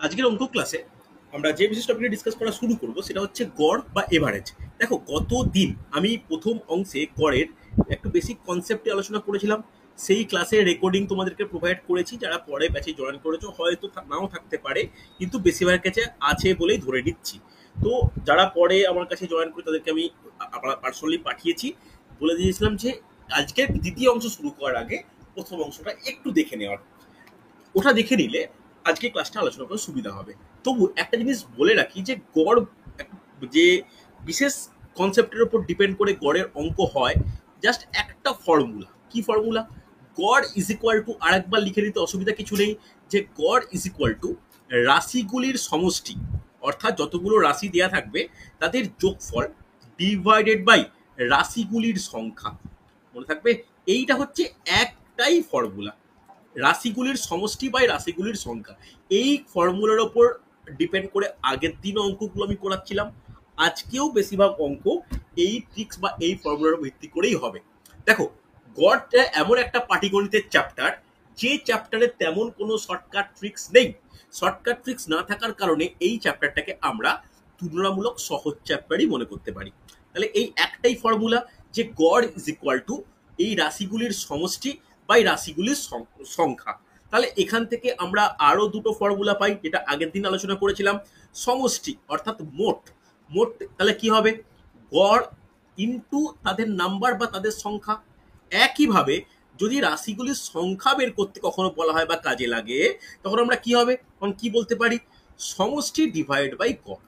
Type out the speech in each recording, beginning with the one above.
আজকের অঙ্ক ক্লাসে আমরা যে বিশেষ টপিকে ডিসকাস করা শুরু করব সেটা হচ্ছে গড় বা এভারেজ। দেখো, গত দিন আমি প্রথম অংশে গড়ের একটু বেসিক কনসেপ্টে আলোচনা করেছিলাম। সেই ক্লাসের রেকর্ডিং তোমাদেরকে প্রোভাইড করেছি, যারা পরে ব্যাচে জয়েন করেছো হয়তো নাও থাকতে পারে, কিন্তু বেশিরভাগের কাছে আছে বলেই ধরে নিচ্ছি। তো যারা পরে আমার কাছে জয়েন করে তাদেরকে আমি পার্সোনালি পাঠিয়েছি, বলে দিয়েছিলাম যে আজকের দ্বিতীয় অংশ শুরু করার আগে প্রথম অংশটা একটু দেখে নেওয়ার। ওটা দেখে নিলে আজকে ক্লাসটা আলোচনা করার সুবিধা হবে। তবু একটা জিনিস বলে রাখি যে গড় যে বিশেষ কনসেপ্টের উপর ডিপেন্ড করে গড়ের অঙ্ক হয়, জাস্ট একটা ফর্মুলা। কি ফর্মুলা? গড় ইজ ইকুয়াল টু, আরেকবার লিখে নিতে অসুবিধা কিছু নেই, যে গড় ইজ ইকুয়াল টু রাশিগুলির সমষ্টি, অর্থাৎ যতগুলো রাশি দেওয়া থাকবে তাদের যোগফল ডিভাইডেড বাই রাশিগুলির সংখ্যা। মনে থাকবে, এইটা হচ্ছে একটাই ফর্মুলা, রাশিগুলির সমষ্টি বাই রাশিগুলির সংখ্যা। এই ফর্মুলার ওপর ডিপেন্ড করে আগের দিন অঙ্কগুলো আমি করাচ্ছিলাম, আজকেও বেশিরভাগ অঙ্ক এই ট্রিক্স বা এই ফর্মুলার ভিত্তি করেই হবে। দেখো, গড়টা এমন একটা পাটিগণিতের চ্যাপ্টার, যে চ্যাপ্টারে তেমন কোনো শর্টকাট ট্রিক্স নেই। শর্টকাট ট্রিক্স না থাকার কারণে এই চ্যাপ্টারটাকে আমরা তুলনামূলক সহজ চ্যাপ্টারই মনে করতে পারি। তাহলে এই একটাই ফর্মুলা, যে গড় ইজ ইকুয়াল টু এই রাশিগুলির সমষ্টি বাই রাশিগুলির সংখ্যা। তাহলে এখান থেকে আমরা আরো দুটো ফর্মুলা পাই, যেটা আগের দিন আলোচনা করেছিলাম। সমষ্টি অর্থাৎ মোট, মোট তাহলে কি হবে? গড় ইনটু তাদের নাম্বার বা তাদের সংখ্যা। একইভাবে যদি রাশিগুলির সংখ্যা বের করতে কখনো বলা হয় বা কাজে লাগে, তখন আমরা কি হবে, তখন কি বলতে পারি? সমষ্টি ডিভাইড বাই গড়।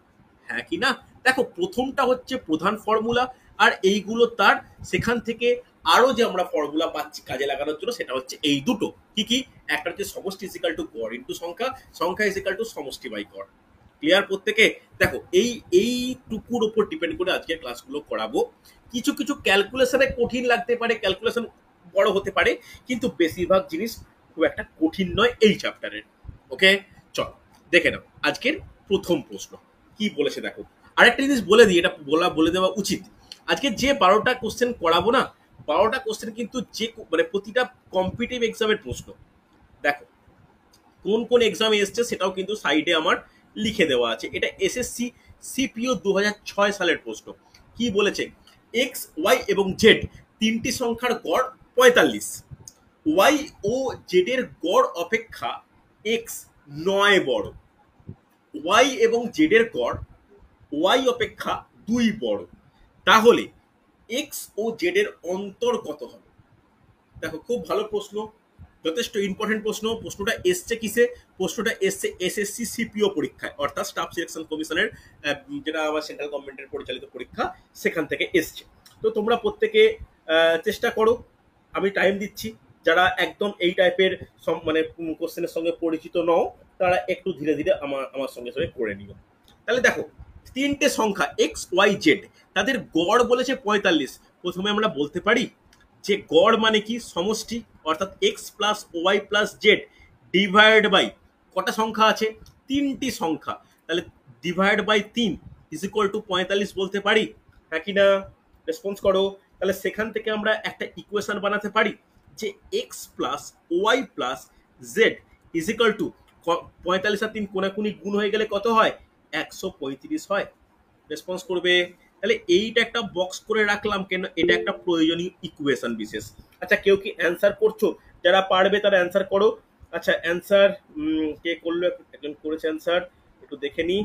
হ্যাঁ কি না? দেখো, প্রথমটা হচ্ছে প্রধান ফর্মুলা, আর এইগুলো তার সেখান থেকে আরো যে আমরা ফর্মুলা পাচ্ছি কাজে লাগানোর জন্য, সেটা হচ্ছে এই দুটো। কি কি? একটা হচ্ছে সমষ্টি ইজিক্যাল টু গড় ইন্টু সংখ্যা, সংখ্যা ইজিক্যাল টু সমষ্টি বাই গড়। ক্লিয়ার প্রত্যেকে? দেখো, এইটুকুর উপর ডিপেন্ড করে আজকের ক্লাসগুলো করাবো। কিছু কিছু ক্যালকুলেশনে কঠিন লাগতে পারে, ক্যালকুলেশন বড় হতে পারে, কিন্তু বেশিরভাগ জিনিস খুব একটা কঠিন নয় এই চ্যাপ্টারের। ওকে, চল দেখে নাও আজকের প্রথম প্রশ্ন কি বলেছে। দেখো, আরেকটা জিনিস বলে দিই, এটা বলে দেওয়া উচিত। আজকে যে 12টা কোশ্চেন করাবো না, 12টা কোশ্চেন কিন্তু যে মানে প্রতিটা কম্পিটিটিভ এক্সামের প্রশ্ন। দেখো, কোন কোন এক্সামে এসছে সেটাও কিন্তু সাইডে আমার লিখে দেওয়া আছে। এটা এসএসসি সিপিও 2006 সালের প্রশ্ন। কি বলেছে? এক্স, ওয়াই এবং জেড তিনটি সংখ্যার গড় 45। ওয়াই ও জেড এর গড় অপেক্ষা এক্স 9 বড়। ওয়াই এবং জেড এর গড় ওয়াই অপেক্ষা 2 বড়। তাহলে এক্স ও জেড এর অন্তর কত হবে? দেখো, খুব ভালো প্রশ্ন, যথেষ্ট ইম্পর্টেন্ট প্রশ্ন। প্রশ্নটা এসছে কিসে? প্রশ্নটা এসছে এসএসসি সিপিও পরীক্ষায়, অর্থাৎ স্টাফ সিলেকশন কমিশনের, যেটা আমার সেন্ট্রাল গভর্নমেন্টের পরিচালিত পরীক্ষা, সেখান থেকে এসছে। তো তোমরা প্রত্যেকে চেষ্টা করো, আমি টাইম দিচ্ছি। যারা একদম এই টাইপের মানে কোশ্চেনের সঙ্গে পরিচিত নও, তারা একটু ধীরে ধীরে আমার সঙ্গে সঙ্গে করে নিও। তাহলে দেখো, তিনটে সংখ্যা এক্স ওয়াই জেড, তাদের গড় বলেছে 45। প্রথমে আমরা বলতে পারি যে গড় মানে কি? সমষ্টি, অর্থাৎ X plus Y plus Z divide by কটা সংখ্যা আছে? তিনটি সংখ্যা। তাহলে divide by 3 is equal to 45 বলতে পারি। হ্যাঁ কি না? রেসপন্স করো। তাহলে সেখান থেকে আমরা একটা ইকুয়েশন বানাতে পারি যে X plus Y plus Z is equal to 45 আর 3 কোনাকুনি গুণ হয়ে গেলে কত হয়? 135 হয়। রেসপন্স করবে। তাহলে এইটা একটা বক্স করে রাখলাম, কেন? এটা একটা প্রয়োজনীয় ইকুয়েশন বিশেষ। আচ্ছা, কেউ কি অ্যান্সার করছো? যারা পারবে তারা অ্যান্সার করো। আচ্ছা, অ্যান্সার কে করলো? একজন করেছে অ্যান্সার, একটু দেখে নি।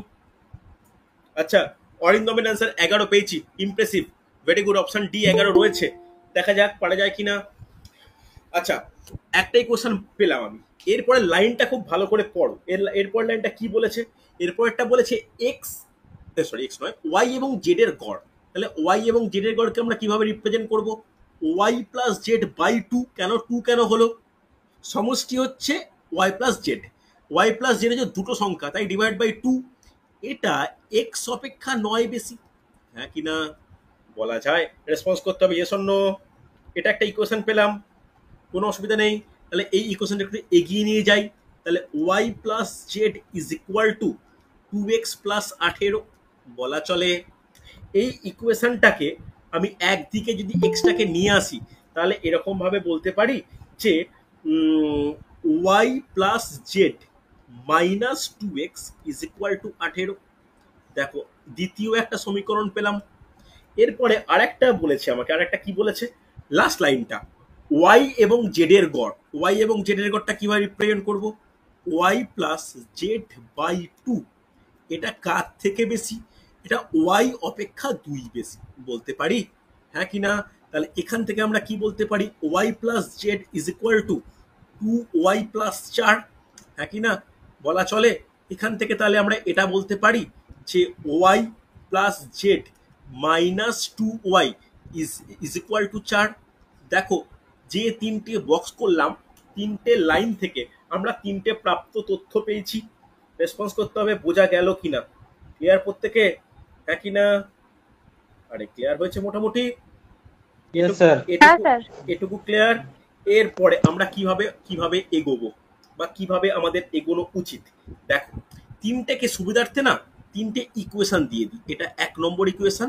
আচ্ছা, অরিন্দমের অ্যান্সার 11 পেয়েছি, impressive, very good. Option D 11 রয়েছে, দেখা যাক পারা যায় কিনা। আচ্ছা, একটাই কোশ্চেন পেলাম আমি। এরপরে লাইনটা খুব ভালো করে পড়ো। এরপর লাইনটা কি বলেছে? এরপরটা বলেছে এক্স, সরি এক্স নয়, ওয়াই এবং জেড এর গড়। তাহলে ওয়াই এবং জেড এর গড়কে আমরা কিভাবে রিপ্রেজেন্ট করব? Y plus Z by 2। কেন 2 কেন হলো? সমষ্টি হচ্ছে Y plus Z, Y plus Z হচ্ছে দুটো সংখ্যা, তাই ডিভাইড বাই 2। এটা এক্স অপেক্ষা 9 বেশি। হ্যাঁ কি না? বলা যায়। রেসপন্স করতে হবে ইয়েস অর নো। এটা একটা ইকুয়েশন পেলাম, কোনো অসুবিধা নেই। তাহলে এই ইকুয়েশনটা একটু এগিয়ে নিয়ে যাই। তাহলে Y plus Z is equal to 2x plus 18 বলা চলে। এই ইকুয়েশনটাকে আমি একদিকে যদি এক্সটাকে নিয়ে আসি, তাহলে এরকম ভাবে বলতে পারি যে Y plus Z minus 2x is equal to 18। দেখো দ্বিতীয় একটা সমীকরণ পেলাম। এরপরে আরেকটা বলেছে আমাকে, আরেকটা কি বলেছে, লাস্ট লাইনটা, ওয়াই এবং জেড এর গড়। ওয়াই এবং জেড এর গড়টা কিভাবে রিপ্রেজেন্ট করব? Y plus Z by 2। এটা কার থেকে বেশি? এটা ওয়াই অপেক্ষা 2 বেশি বলতে পারি, হ্যাঁ কি না? তাহলে এখান থেকে আমরা কি বলতে পারি? Y plus Z is equal to 2y plus 4, হ্যাঁ কি না? বলা চলে। এখান থেকে তাহলে আমরা এটা বলতে পারি যে Y plus Z minus 2y is equal to 4। দেখো যে তিনটে বক্স করলাম, তিনটে লাইন থেকে আমরা তিনটে প্রাপ্ত তথ্য পেয়েছি। রেসপন্স করতে হবে, বোঝা গেল কিনা? ক্লিয়ার প্রত্যেকে, হ্যাঁ কি না? আরে ক্লিয়ার হয়েছে মোটামুটি? Yes sir. এটুকু ক্লিয়ার। এরপরে আমরা কিভাবে কিভাবে এগোবো বা কিভাবে আমাদের এগোনো উচিত, দেখো তিনটেকে সুবিধার্থে না তিনটে ইকুয়েশন দিয়ে দিই। এটা 1 নম্বর ইকুয়েশন,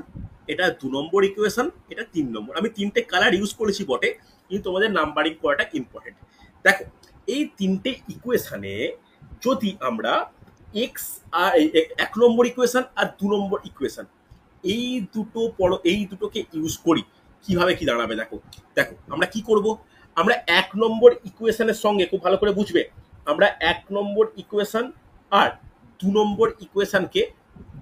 এটা 2 নম্বর ইকুয়েশন, এটা 3 নম্বর। আমি তিনটে কালার ইউজ করেছি বটে, কিন্তু তোমাদের নাম্বারিং করাটা ইম্পর্টেন্ট। দেখো এই তিনটে ইকুয়েশনে যদি আমরা এক্স আর 1 নম্বর ইকুয়েশন আর 2 নম্বর ইকুয়েশন এই দুটোকে ইউজ করি, কিভাবে কি দাঁড়াবে দেখো। দেখো আমরা কি করব, আমরা 1 নম্বর ইকুয়েশনের সঙ্গে, খুব ভালো করে বুঝবে, আমরা 1 নম্বর ইকুয়েশন আর 2 নম্বর ইকুয়েশনকে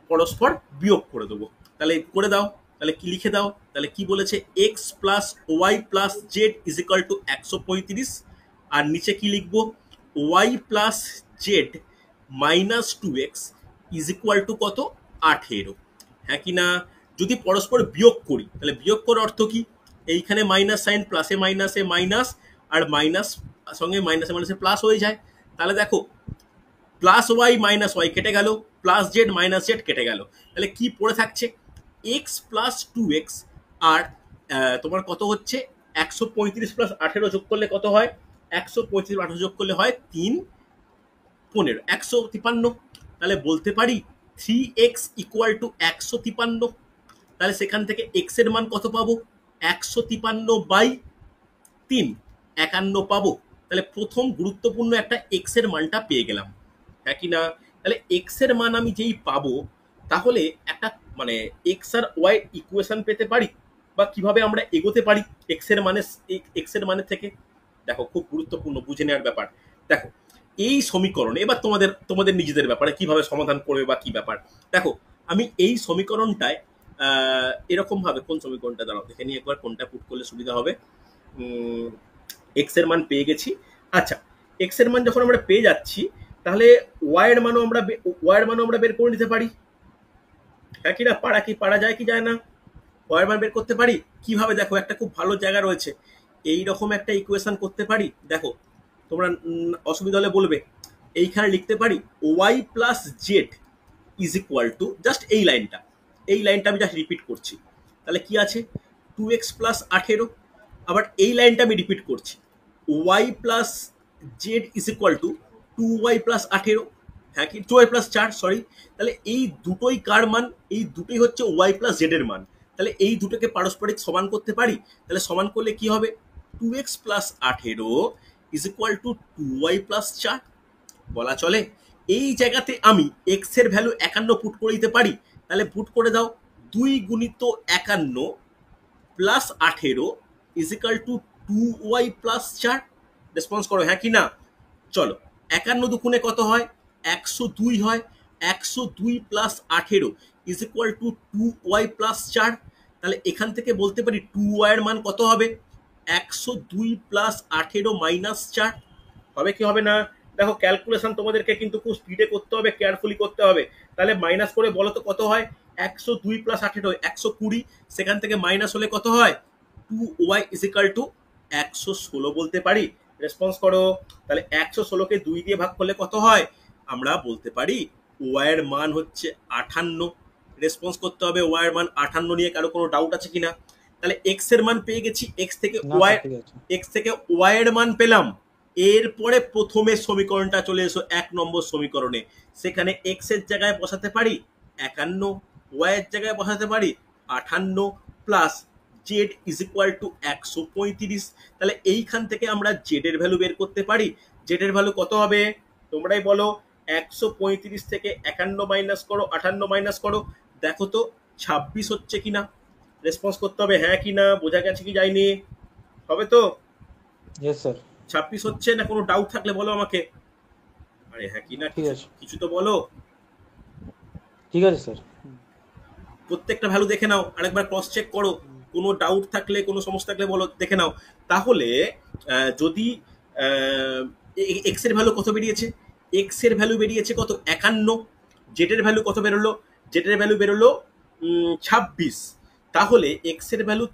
পরস্পর বিয়োগ করে দেবো। তাহলে করে দাও, তাহলে কি লিখে দাও, তাহলে কি বলেছে, X plus Y plus Z is equal to 135। আর নিচে কি লিখবো, Y plus Z minus 2x is equal to কত, 18, হ্যাঁ কি না? যদি পরস্পর বিয়োগ করি, তাহলে বিয়োগ করার অর্থ কি, এইখানে মাইনাস সাইন, প্লাসে মাইনাসে মাইনাস, আর মাইনাস সঙ্গে মাইনাসে মাইনাসে প্লাস হয়ে যায়। তাহলে দেখো প্লাস ওয়াই মাইনাস ওয়াই কেটে গেল, প্লাস জেড মাইনাস জেড কেটে গেল। তাহলে কি পড়ে থাকছে, এক্স প্লাস 2x আর তোমার কত হচ্ছে 135 প্লাস 18 যোগ করলে কত হয়, 135 18 যোগ করলে হয় 3 15 153। তাহলে বলতে পারি 3x ইকুয়াল টু 153। তাহলে সেখান থেকে এক্স এর মান কত পাবো, 153/3, 51 পাবো। তাহলে প্রথম গুরুত্বপূর্ণ একটা এক্স এর মানটা পেয়ে গেলাম, হ্যাঁ কি না? তাহলে এক্স এর মান আমি যেই পাবো, তাহলে একটা মানে এক্স আর ওয়াই ইকুয়েশন পেতে পারি, বা কিভাবে আমরা এগোতে পারি এক্স এর মানে থেকে। দেখো খুব গুরুত্বপূর্ণ বুঝে নেওয়ার ব্যাপার। দেখো এই সমীকরণে এবার তোমাদের তোমাদের নিজেদের ব্যাপারে কিভাবে সমাধান করবে বা কি ব্যাপার। দেখো আমি এই সমীকরণটায় এরকম ভাবে, কোন সমীকরণটা দাঁড়াও দেখে নিই একবার, কোনটা পুট করলে সুবিধা হবে। এক্স এর মান পেয়ে গেছি। আচ্ছা এক্স এর মান যখন আমরা পেয়ে যাচ্ছি, তাহলে ওয়াই এর মানও আমরা বের করে নিতে পারি, হ্যাঁ কি না? পারা যায় কি যায় না? ওয়াই এর মান বের করতে পারি কিভাবে, দেখো একটা খুব ভালো জায়গা রয়েছে, এই রকম একটা ইকুয়েশন করতে পারি। দেখো তোমরা অসুবিধা হলে বলবে, এইখানে লিখতে পারি Y plus Z is equal to, just এই লাইনটা আমি জাস্ট রিপিট করছি। তাহলে কি আছে, 2x প্লাস 18। আবার এই লাইনটা আমি রিপিট করছি, Y plus Z is equal to 2y plus 18, হ্যাঁ কি 2y প্লাস 4 সরি। তাহলে এই দুটোই কার মান, এই দুটোই হচ্ছে ওয়াই প্লাস জেড এর মান। তাহলে এই দুটোকে পারস্পরিক সমান করতে পারি। তাহলে সমান করলে কি হবে, 2x plus 18 is equal to 2y plus 4 বলা চলে। এই জায়গাতে আমি এক্স এর ভ্যালু 51 পুট করে দিতে পারি। তাহলে পুট করে দাও, 2 গুণিত 51 plus 18 is equal two 2y plus 4। Response করো, হ্যাঁ কি না? চলো 51 দুগুণে কত হয়, 102 হয়। 102 plus 18 is equal to 2y plus 4। তাহলে এখান থেকে বলতে পারি 2y এর মান কত হবে, 102 প্লাস 18 মাইনাস 4 হবে কি হবে না? দেখো ক্যালকুলেশন তোমাদেরকে কিন্তু খুব স্পিডে করতে হবে, কেয়ারফুলি করতে হবে। তাহলে মাইনাস করে বলো তো কত হয়, 102 প্লাস 18 120, সেখান থেকে মাইনাস হলে কত হয়, 2y ইজ ইকাল টু 116 বলতে পারি। রেসপন্স করো। তাহলে 116কে 2 দিয়ে ভাগ করলে কত হয়, আমরা বলতে পারি ওয়াই এর মান হচ্ছে 58। রেসপন্স করতে হবে, ওয়াই এর মান 58 নিয়ে কারো কোনো ডাউট আছে কিনা? তাহলে এক্স এর মান পেয়ে গেছি, এক্স থেকে ওয়াই এর মান পেলাম। এরপরে প্রথমে সমীকরণটা চলে এসো 1 নম্বর সমীকরণে, সেখানে এক্স এর জায়গায় বসাতে পারি 51, ওয়াই এর জায়গায় বসাতে পারি 58 plus Z is equal to 135। তাহলে এইখান থেকে আমরা জেড এর ভ্যালু বের করতে পারি। জেড এর ভ্যালু কত হবে তোমরাই বলো, 135 থেকে 51 মাইনাস করো, 58 মাইনাস করো, দেখো তো 26 হচ্ছে কিনা। রেসপন্স করতে হবে হ্যাঁ কি না, বোঝা গেছে কি যায়নি? হবে তো? Yes sir. 26 হচ্ছে না? কোনো ডাউট থাকলে বলো আমাকে। আরে হ্যাঁ কি না, ঠিক কিছু আছে, কিছু তো বলো। ঠিক আছে স্যার। প্রত্যেকটা ভ্যালু দেখে নাও, আরেকবার ক্রস চেক করো, কোনো ডাউট থাকলে কোনো সমস্যা থাকলে বলো, দেখে নাও। তাহলে যদি এক্স এর ভ্যালু কত বেরিয়েছে? এক্স এর ভ্যালু বেরিয়েছে কত? 51। জেড এর ভ্যালু কত বেরোলো? জেড এর ভ্যালু বেরোলো 26। তাহলে এক্স এর ভ্যালু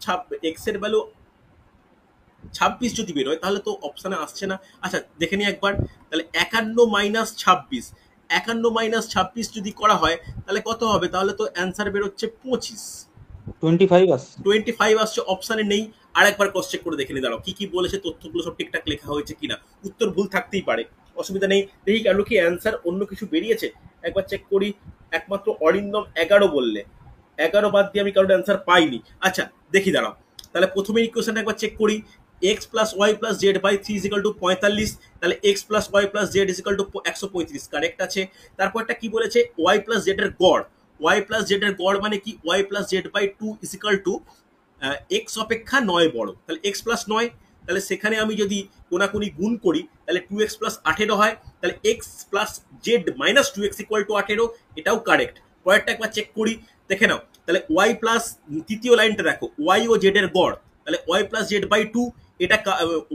26 যদি বেরোয় তাহলে তো অপশানে আসছে না। আচ্ছা দেখে নি একবার, তাহলে 51 - 26, 51 - 26 যদি করা হয় তাহলে কত হবে? তাহলে তো অ্যান্সার বেরোচ্ছে 25। 25 আসছে। 25 আসছে, অপশানে নেই। আরেকবার ক্রস চেক করে দেখে নি, দাঁড়াও কি কি বলেছে, তথ্যগুলো সব ঠিকঠাক লেখা হয়েছে কিনা। উত্তর ভুল থাকতেই পারে, অসুবিধা নেই। দেখি কেন কি অ্যান্সার অন্য কিছু বেরিয়েছে, একবার চেক করি। একমাত্র অরিন্দম 11 বললে, 11 বাদ দিয়ে আমি কারোর অ্যান্সার পাইনি। আচ্ছা দেখি, দাঁড়াও তাহলে প্রথমে ইকুয়েশনটা একবার চেক করি। X plus Y plus Z by 3 is equal to 45। তাহলে x plus Y plus z is equal to 135, correct আছে। তারপরটা কি বলেছে? ওয়াই প্লাস জেড এর গড়। ওয়াই প্লাস জেড এর গড় মানে কি? Y plus Z by 2 is equal to x অপেক্ষা 9 বড়, তাহলে এক্স প্লাস 9। তাহলে সেখানে আমি যদি কোনাকুনি গুণ করি তাহলে 2x প্লাস 18 হয়। তাহলে x plus Z minus 2x equal to 18, এটাও কারেক্ট। পরেরটা একবার চেক করি, দেখে নাও। তাহলে ওয়াই প্লাস, তৃতীয় লাইনটা দেখো, ওয়াই ও জেড এর গড়, তাহলে ওয়াই প্লাস জেড বাই 2, এটা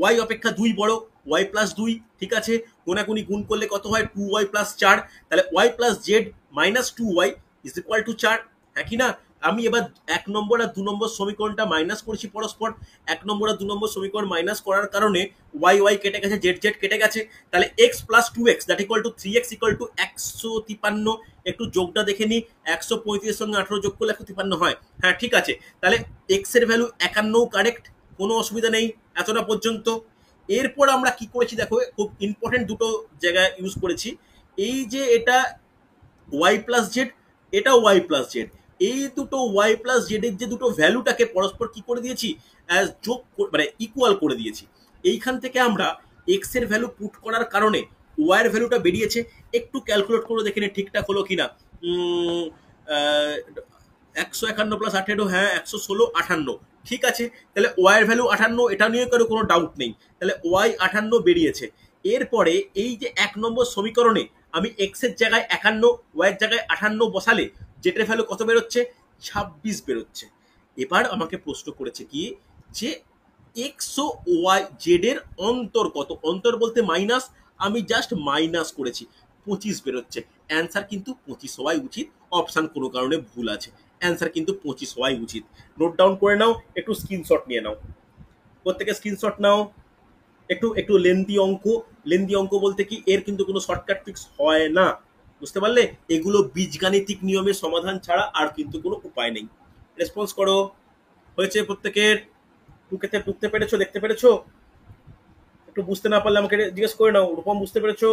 ওয়াই অপেক্ষা 2 বড়, ওয়াই প্লাস 2, ঠিক আছে। কোনাকুনি গুণ করলে কত হয়? 2y plus 4। তাহলে Y plus Z minus 2y is equal to 4, হ্যাঁ কি না? আমি এবার 1 নম্বর আর 2 নম্বর সমীকরণটা মাইনাস করছি পরস্পর। 1 নম্বর আর 2 নম্বর সমীকরণ মাইনাস করার কারণে ওয়াই ওয়াই কেটে গেছে, জেড জেড কেটে গেছে। তাহলে x plus 2x that equal to 3x equal to 153। একটু যোগটা দেখে নি, 135 সঙ্গে 18 যোগ করলে 153 হয়, হ্যাঁ ঠিক আছে। তাহলে এক্স এর ভ্যালু 51 কারেক্ট, কোনো অসুবিধা নেই এতটা পর্যন্ত। এরপর আমরা কি করেছি দেখো, খুব ইম্পর্টেন্ট দুটো জায়গায় ইউজ করেছি। এই যে এটা ওয়াই প্লাস জেড, এটা ওয়াই প্লাস জেড, এই দুটো ওয়াই প্লাস জেড এর যে দুটো ভ্যালুটাকে পরস্পর কি করে দিয়েছি? অ্যাজ যোগ মানে ইকুয়াল করে দিয়েছি। এইখান থেকে আমরা এক্স এর ভ্যালু পুট করার কারণে ওয়াই এর ভ্যালুটা বেরিয়েছে। একটু ক্যালকুলেট করে দেখে নি ঠিকঠাক হলো কিনা। 151 প্লাস 18, হ্যাঁ 116, 58, ঠিক আছে। তাহলে ওয়াই এর ভ্যালু 58, এটা নিয়ে কোনো ডাউট নেই। তাহলে ওয়াই 58 বেরিয়েছে। এরপরে এই যে 1 নম্বর সমীকরণে আমি এক্স এর জায়গায় 51, ওয়াই এর জায়গায় 58 বসালে জেটের ভ্যালু কত বেরোচ্ছে? 26 বেরোচ্ছে। এবার আমাকে প্রশ্ন করেছে কি, যে এক্স ও ওয়াই জেড এর অন্তর কত? অন্তর বলতে মাইনাস, আমি জাস্ট মাইনাস করেছি, 25 বেরোচ্ছে। অ্যান্সার কিন্তু 25 হওয়াই উচিত, অপশান কোনো কারণে ভুল আছে, অ্যান্সার কিন্তু 25 হওয়াই উচিত। নোট ডাউন করে নাও, একটু স্ক্রিনশট নিয়ে নাও, প্রত্যেকে স্ক্রিনশট নাও। একটু একটু লেন্দি অঙ্ক, লেন্দি অঙ্ক বলতে কি, এর কিন্তু কোনো শর্টকাট ফিক্স হয় না, বুঝতে পারলে? এগুলো বীজগাণিতিক নিয়মের সমাধান ছাড়া আর কিন্তু কোনো উপায় নেই। রেসপন্স করো, হয়েছে প্রত্যেকের? টুকেতে টুকতে পেরেছো, দেখতে পেরেছো? একটু বুঝতে না পারলে আমাকে জিজ্ঞেস করে নাও। রূপম বুঝতে পেরেছো?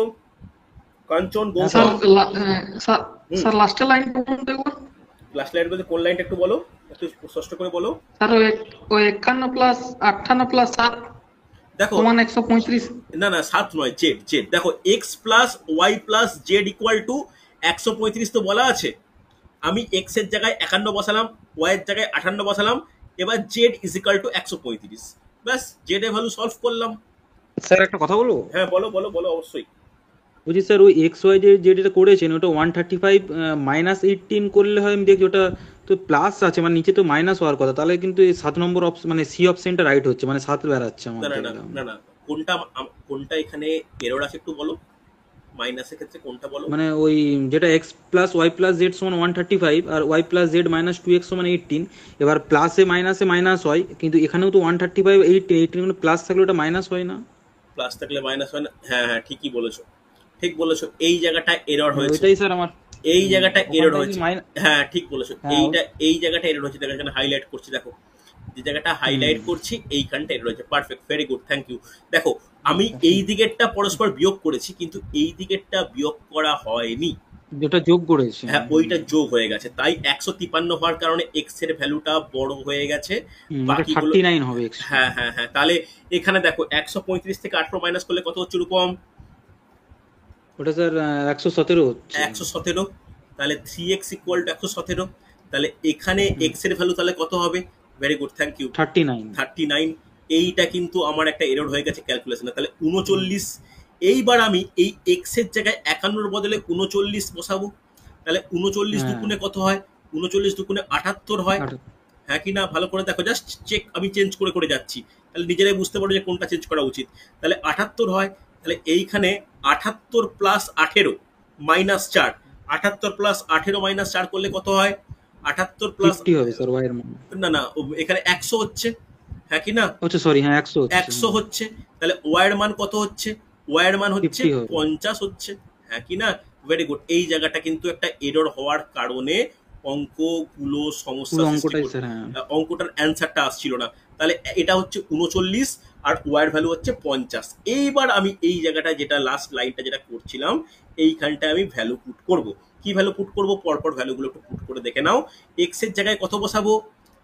কাঞ্চন, স্যার গৌতম? স্যার স্যার লাস্টের লাইনটা বলুন তো একবার। ক্লাস লাইট বলতে কোন লাইনটা একটু বলো, একটু স্পষ্ট করে বলো। স্যার ওই 51 প্লাস 58 প্লাস 7 দেখো সমান 135। না না, 7 নয়, জেড জেড। দেখো x plus Y plus z equal to 135 তো বলা আছে। আমি এক্স এর জায়গায় 51 বসালাম, ওয়াই এর জায়গায় 58 বসালাম, এবার জেড ইজ ইকাল টু 135, ব্যাস জেড এর ভ্যালু সলভ করলাম। স্যার একটা কথা বলবো? হ্যাঁ বলো বলো বলো, অবশ্যই। বলছি স্যার, ওই এক্স ওয়াই যেটা করেছেন ওটা 135 -18 করলে হয়, আমি দেখি ওটা তো প্লাস আছে, মানে নিচে তো মাইনাস হওয়ার কথা। তাহলে কিন্তু এই 7 নম্বর অপশন মানে সি অপশনটা রাইট হচ্ছে, মানে 7 বেরাচ্ছে আমার না না না দেখলাম। না না, কোনটা কোনটা এখানে এরর আছে একটু বলো, মাইনাসের ক্ষেত্রে কোনটা বলো। মানে ওই যেটা X plus Y plus Z সমান 135 আর Y plus Z minus 2x সমান 18, এবার প্লাসে মাইনাসে মাইনাস হয়, কিন্তু এখানেও তো 135 18 মানে প্লাস থাকলে ওটা মাইনাস হয় না? প্লাস থাকলে মাইনাস হয় না, হ্যাঁ হ্যাঁ ঠিকই বলেছো, ঠিক বলেছো। এই জায়গাটা এরর হ্যাঁ, হয়েছে, ওইটাই স্যার আমার। এই জায়গাটা এরর ওখানটায় কি হয়েছে, মাইনাস? হ্যাঁ ঠিক বলেছো। হ্যাঁ এইটা এই জায়গাটা এরর হয়েছে, দেখো এখানে হাইলাইট করছি, দেখো যে জায়গাটা হাইলাইট করছি এইখানটা এরর হয়েছে। Perfect, very good, thank you. দেখো আমি এই দিকেরটা পরস্পর বিয়োগ করেছি, কিন্তু এই দিকেরটা বিয়োগ করা হয়নি, যেটা যোগ করেছে। হ্যাঁ ওইটা যোগ হয়ে গেছে। তাই 153 হওয়ার কারণে এক্স এর ভ্যালুটা বড় হয়ে গেছে, বাকিগুলো 39 হবে x। হ্যাঁ হ্যাঁ হ্যাঁ। তাহলে এখানে দেখো 135 থেকে 18 মাইনাস করলে কত হচ্ছে রূপম? ওটা স্যার 117 হচ্ছে। 117, তাহলে 3x ইকুয়াল টু 117, তাহলে এখানে এক্স এর ভ্যালু তাহলে কত হবে? Very good, thank you, 39। 39। এইটা কিন্তু আমার একটা এরর হয়ে গেছে ক্যালকুলেশনে, তাহলে 39। এইবার আমি এই এক্স এর জায়গায় 51 বদলে 39 বসাবো, তাহলে 39 হ্যাঁ, দুগুণে কত হয়? 39 দুগুণে 78 হয়, হ্যাঁ কি না? ভালো করে দেখো, জাস্ট চেক, আমি চেঞ্জ করে করে যাচ্ছি, তাহলে নিজেরাই বুঝতে পারো যে কোনটা চেঞ্জ করা উচিত। তাহলে 78 হয়, তাহলে এইখানে 78 প্লাস 18 মাইনাস 4, 78 প্লাস 18 মাইনাস 4 করলে কত হয়? 78 প্লাস, 50 হবে স্যার ওয়াই এর মান। না না, এখানে 100 হচ্ছে, হ্যাঁ কি না? আচ্ছা সরি, হ্যাঁ 100 হচ্ছে। 100 হচ্ছে, তাহলে ওয়াইয়ের মান কত হচ্ছে? ওয়াইয়ের মান হচ্ছে 50 হবে। 50 হচ্ছে, হ্যাঁ কি না? Very good. এই জায়গাটা কিন্তু একটা এরর হওয়ার কারণে অঙ্কগুলো সমস্যা পুরো সৃষ্টি অঙ্কটাই করছে, স্যার, হ্যাঁ। অঙ্কটার অ্যান্সারটা আসছিল না। তাহলে এটা হচ্ছে 39 আর ওয়াইয়ের ভ্যালু হচ্ছে 50। এইবার আমি এই জায়গাটা, যেটা লাস্ট লাইনটা যেটা করছিলাম, এইখানটায় আমি ভ্যালু পুট করব। কি ভ্যালু পুট করব? পরপর ভ্যালুগুলো একটু পুট করে দেখে নাও। এক্স এর জায়গায় কত বসাবো?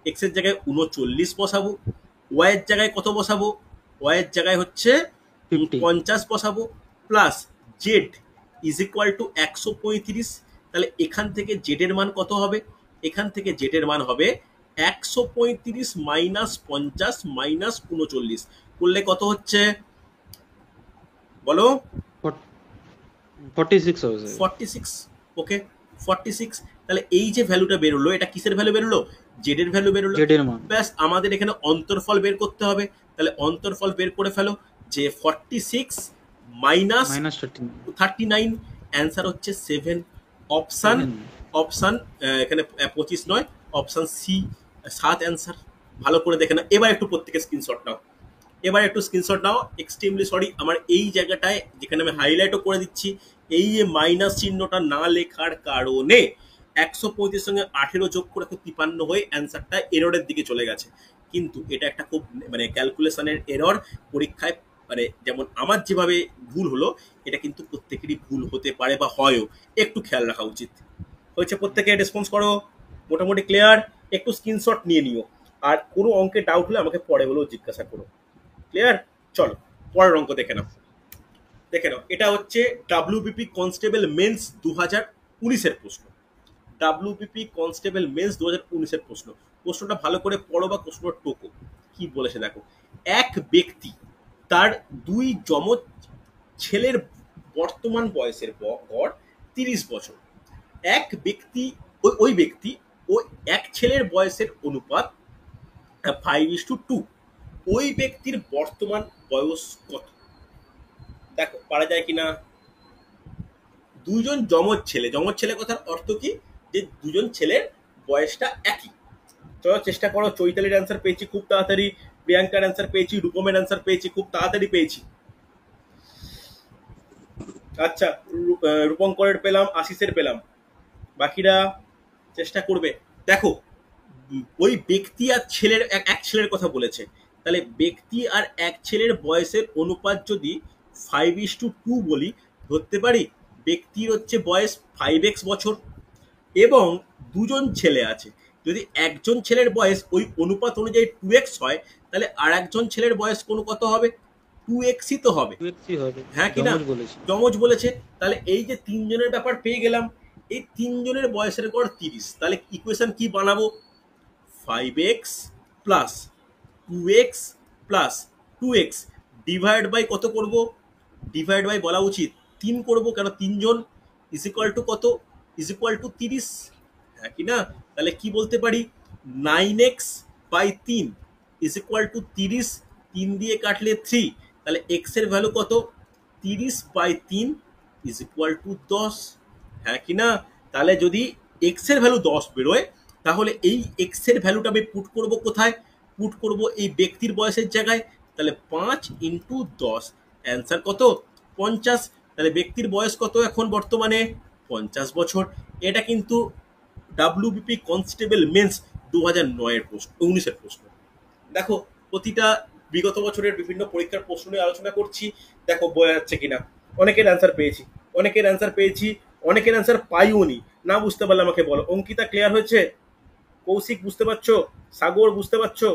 এক্স এর জায়গায় 39 বসাবো। ওয়াইয়ের জায়গায় কত বসাবো? ওয়াইয়ের জায়গায় হচ্ছে 50। 50 বসাবো, plus Z is equal to 135। তাহলে এখান থেকে জেড এর মান কত হবে? এখান থেকে জেড এর মান হবে 135 মাইনাস 50 মাইনাস 39, করলে কত হচ্ছে বলো? 46 হবে স্যার। 46, ওকে, 46। তাহলে এই যে ভ্যালুটা বেরোলো, এটা কিসের ভ্যালু বেরোলো? জেড এর ভ্যালু বেরোলো। জেড এর মান। ব্যাস, আমাদের এখানে অন্তর্ফল বের করতে হবে, তাহলে অন্তর্ফল বের করে ফেলো, যে 46 মাইনাস মাইনাস 39। 39, অ্যান্সার হচ্ছে 7। অপশান, অপশান এখানে 25 নয়, অপশান সি 7 অ্যান্সার। ভালো করে দেখে না, এবার একটু প্রত্যেকে স্ক্রিনশট নাও, এবার একটু স্ক্রিনশট নাও। এক্সট্রিমলি সরি, আমার এই জায়গাটায় যেখানে আমি হাইলাইটও করে দিচ্ছি, এই যে মাইনাস চিহ্নটা না লেখার কারণে 135 সঙ্গে 18 যোগ করে 53 হয়ে অ্যান্সারটা এররের দিকে চলে গেছে। কিন্তু এটা একটা খুব মানে ক্যালকুলেশনের এরর। পরীক্ষায় মানে যেমন আমার যেভাবে ভুল হলো, এটা কিন্তু প্রত্যেকেরই ভুল হতে পারে বা হয়ও, একটু খেয়াল রাখা উচিত। হয়েছে? প্রত্যেকে রেসপন্স করো, মোটামুটি ক্লিয়ার? একটু স্ক্রিনশট নিয়ে নিও, আর কোনো অঙ্কে ডাউট হলে আমাকে পরে হলেও জিজ্ঞাসা করো। ক্লিয়ার? চলো পরের অঙ্ক দেখে নাও, দেখে নাও। এটা হচ্ছে ডাব্লিউবিপি কনস্টেবল মেন্স 2019-এর প্রশ্ন। ডাব্লিউবিপি কনস্টেবল মেন্স 2019-এর প্রশ্ন। প্রশ্নটা ভালো করে পড়ো বা প্রশ্ন টোকো। কি বলেছে দেখো, এক ব্যক্তি তার দুই যমজ ছেলের বর্তমান বয়সের গড় 30 বছর। এক ব্যক্তি, ওই ব্যক্তি ও এক ছেলের বয়সের অনুপাত 5:2। ওই ব্যক্তির বর্তমান বয়স কত? দেখো পারা যায় কিনা। দুজন যমজ ছেলে, যমজ ছেলে কথার অর্থ কি? যে দুজন ছেলের বয়সটা একই। চলো চেষ্টা করো। চৈতালির অ্যান্সার পেয়েছি খুব তাড়াতাড়ি, প্রিয়াঙ্কার অ্যান্সার পেয়েছি, রূপমের অ্যান্সার পেয়েছি খুব তাড়াতাড়ি পেয়েছি। আচ্ছা, রূপঙ্করের পেলাম, আশিসের পেলাম, বাকিরা চেষ্টা করবে। দেখো, ওই ব্যক্তি আর ছেলের, এক ছেলের কথা বলেছে, তাহলে ব্যক্তি আর এক ছেলের বয়সের অনুপাত যদি 5:2 বলি, ধরতে পারি ব্যক্তির হচ্ছে বয়স 5x বছর, এবং দুজন ছেলে আছে। যদি একজন ছেলের বয়স ওই অনুপাত অনুযায়ী 2x হয়, তাহলে আর একজন ছেলের বয়স কোন কত হবে? 2xই তো হবে, 2x হবে, হ্যাঁ কি না? যমজ বলেছে। যমজ বলেছে। তাহলে এই যে তিনজনের ব্যাপার পেয়ে গেলাম, এই তিনজনের বয়সের গড় 30। তাহলে ইকুয়েশন কি বানাবো? 5x plus 2x plus 2x divide by কত করব? ডিভাইড বাই বলা উচিত 3 করব, কেন তিনজন, ইজ ইকুয়াল টু কত? ইজ ইকুয়াল টু 30, হ্যাঁ কি না? তাহলে কি বলতে পারি? 9x by 3 is equal to 30, 3 দিয়ে কাটলে 3, তাহলে x এর ভ্যালু কত? 30 বাই 3 ইজ ইকুয়াল টু 10, হ্যাঁ কি না? তাহলে যদি x এর ভ্যালু 10 বেরোয়, তাহলে এই x এর ভ্যালুটা আমি পুট করব কোথায়? পুট করব এই ব্যক্তির বয়সের জায়গায়। তাহলে 5 ইন্টু 10, অ্যান্সার কত? 50। তাহলে ব্যক্তির বয়স কত এখন বর্তমানে? 50 বছর। এটা কিন্তু ডাব্লিউবিপি কনস্টেবল মেন্স 2009-এর প্রশ্ন, 19-এর প্রশ্ন। দেখো, প্রতিটা বিগত বছরের বিভিন্ন পরীক্ষার প্রশ্ন নিয়ে আলোচনা করছি, দেখো বোঝা যাচ্ছে কিনা। অনেকের অ্যান্সার পেয়েছি, অনেকের অ্যান্সার পেয়েছি, অনেকের অ্যান্সার পাইওনি। না বুঝতে পারলে আমাকে বলো। অঙ্কিতা ক্লিয়ার হয়েছে? কৌশিক বুঝতে পারছো? সাগর বুঝতে পারছো?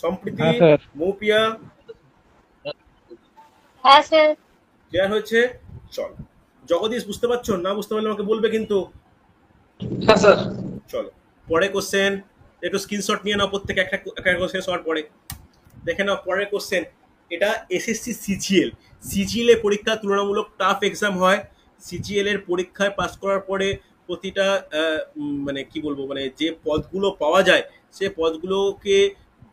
সম্প্রীতি, মৌপিয়া হ্যাঁ স্যার। ক্লিয়ার হয়েছে? চল জগদীশ বুঝতে পারছো? না বুঝতে পারলে আমাকে বলবে কিন্তু। হ্যাঁ স্যার। চলো পরে কোশ্চেন, একটু স্ক্রিনশট নিয়ে নাও প্রত্যেকে, একটা একটা শেষ হওয়ার পরে দেখে নাও পরের কোশ্চেন। এটা এসএসসি সিজিএল। সিজিএল এর পরীক্ষা তুলনামূলক টাফ এক্সাম হয়। সিজিএল এর পরীক্ষায় পাস করার পরে প্রতিটা মানে কি বলবো, মানে যে পদগুলো পাওয়া যায় সে পদগুলোকে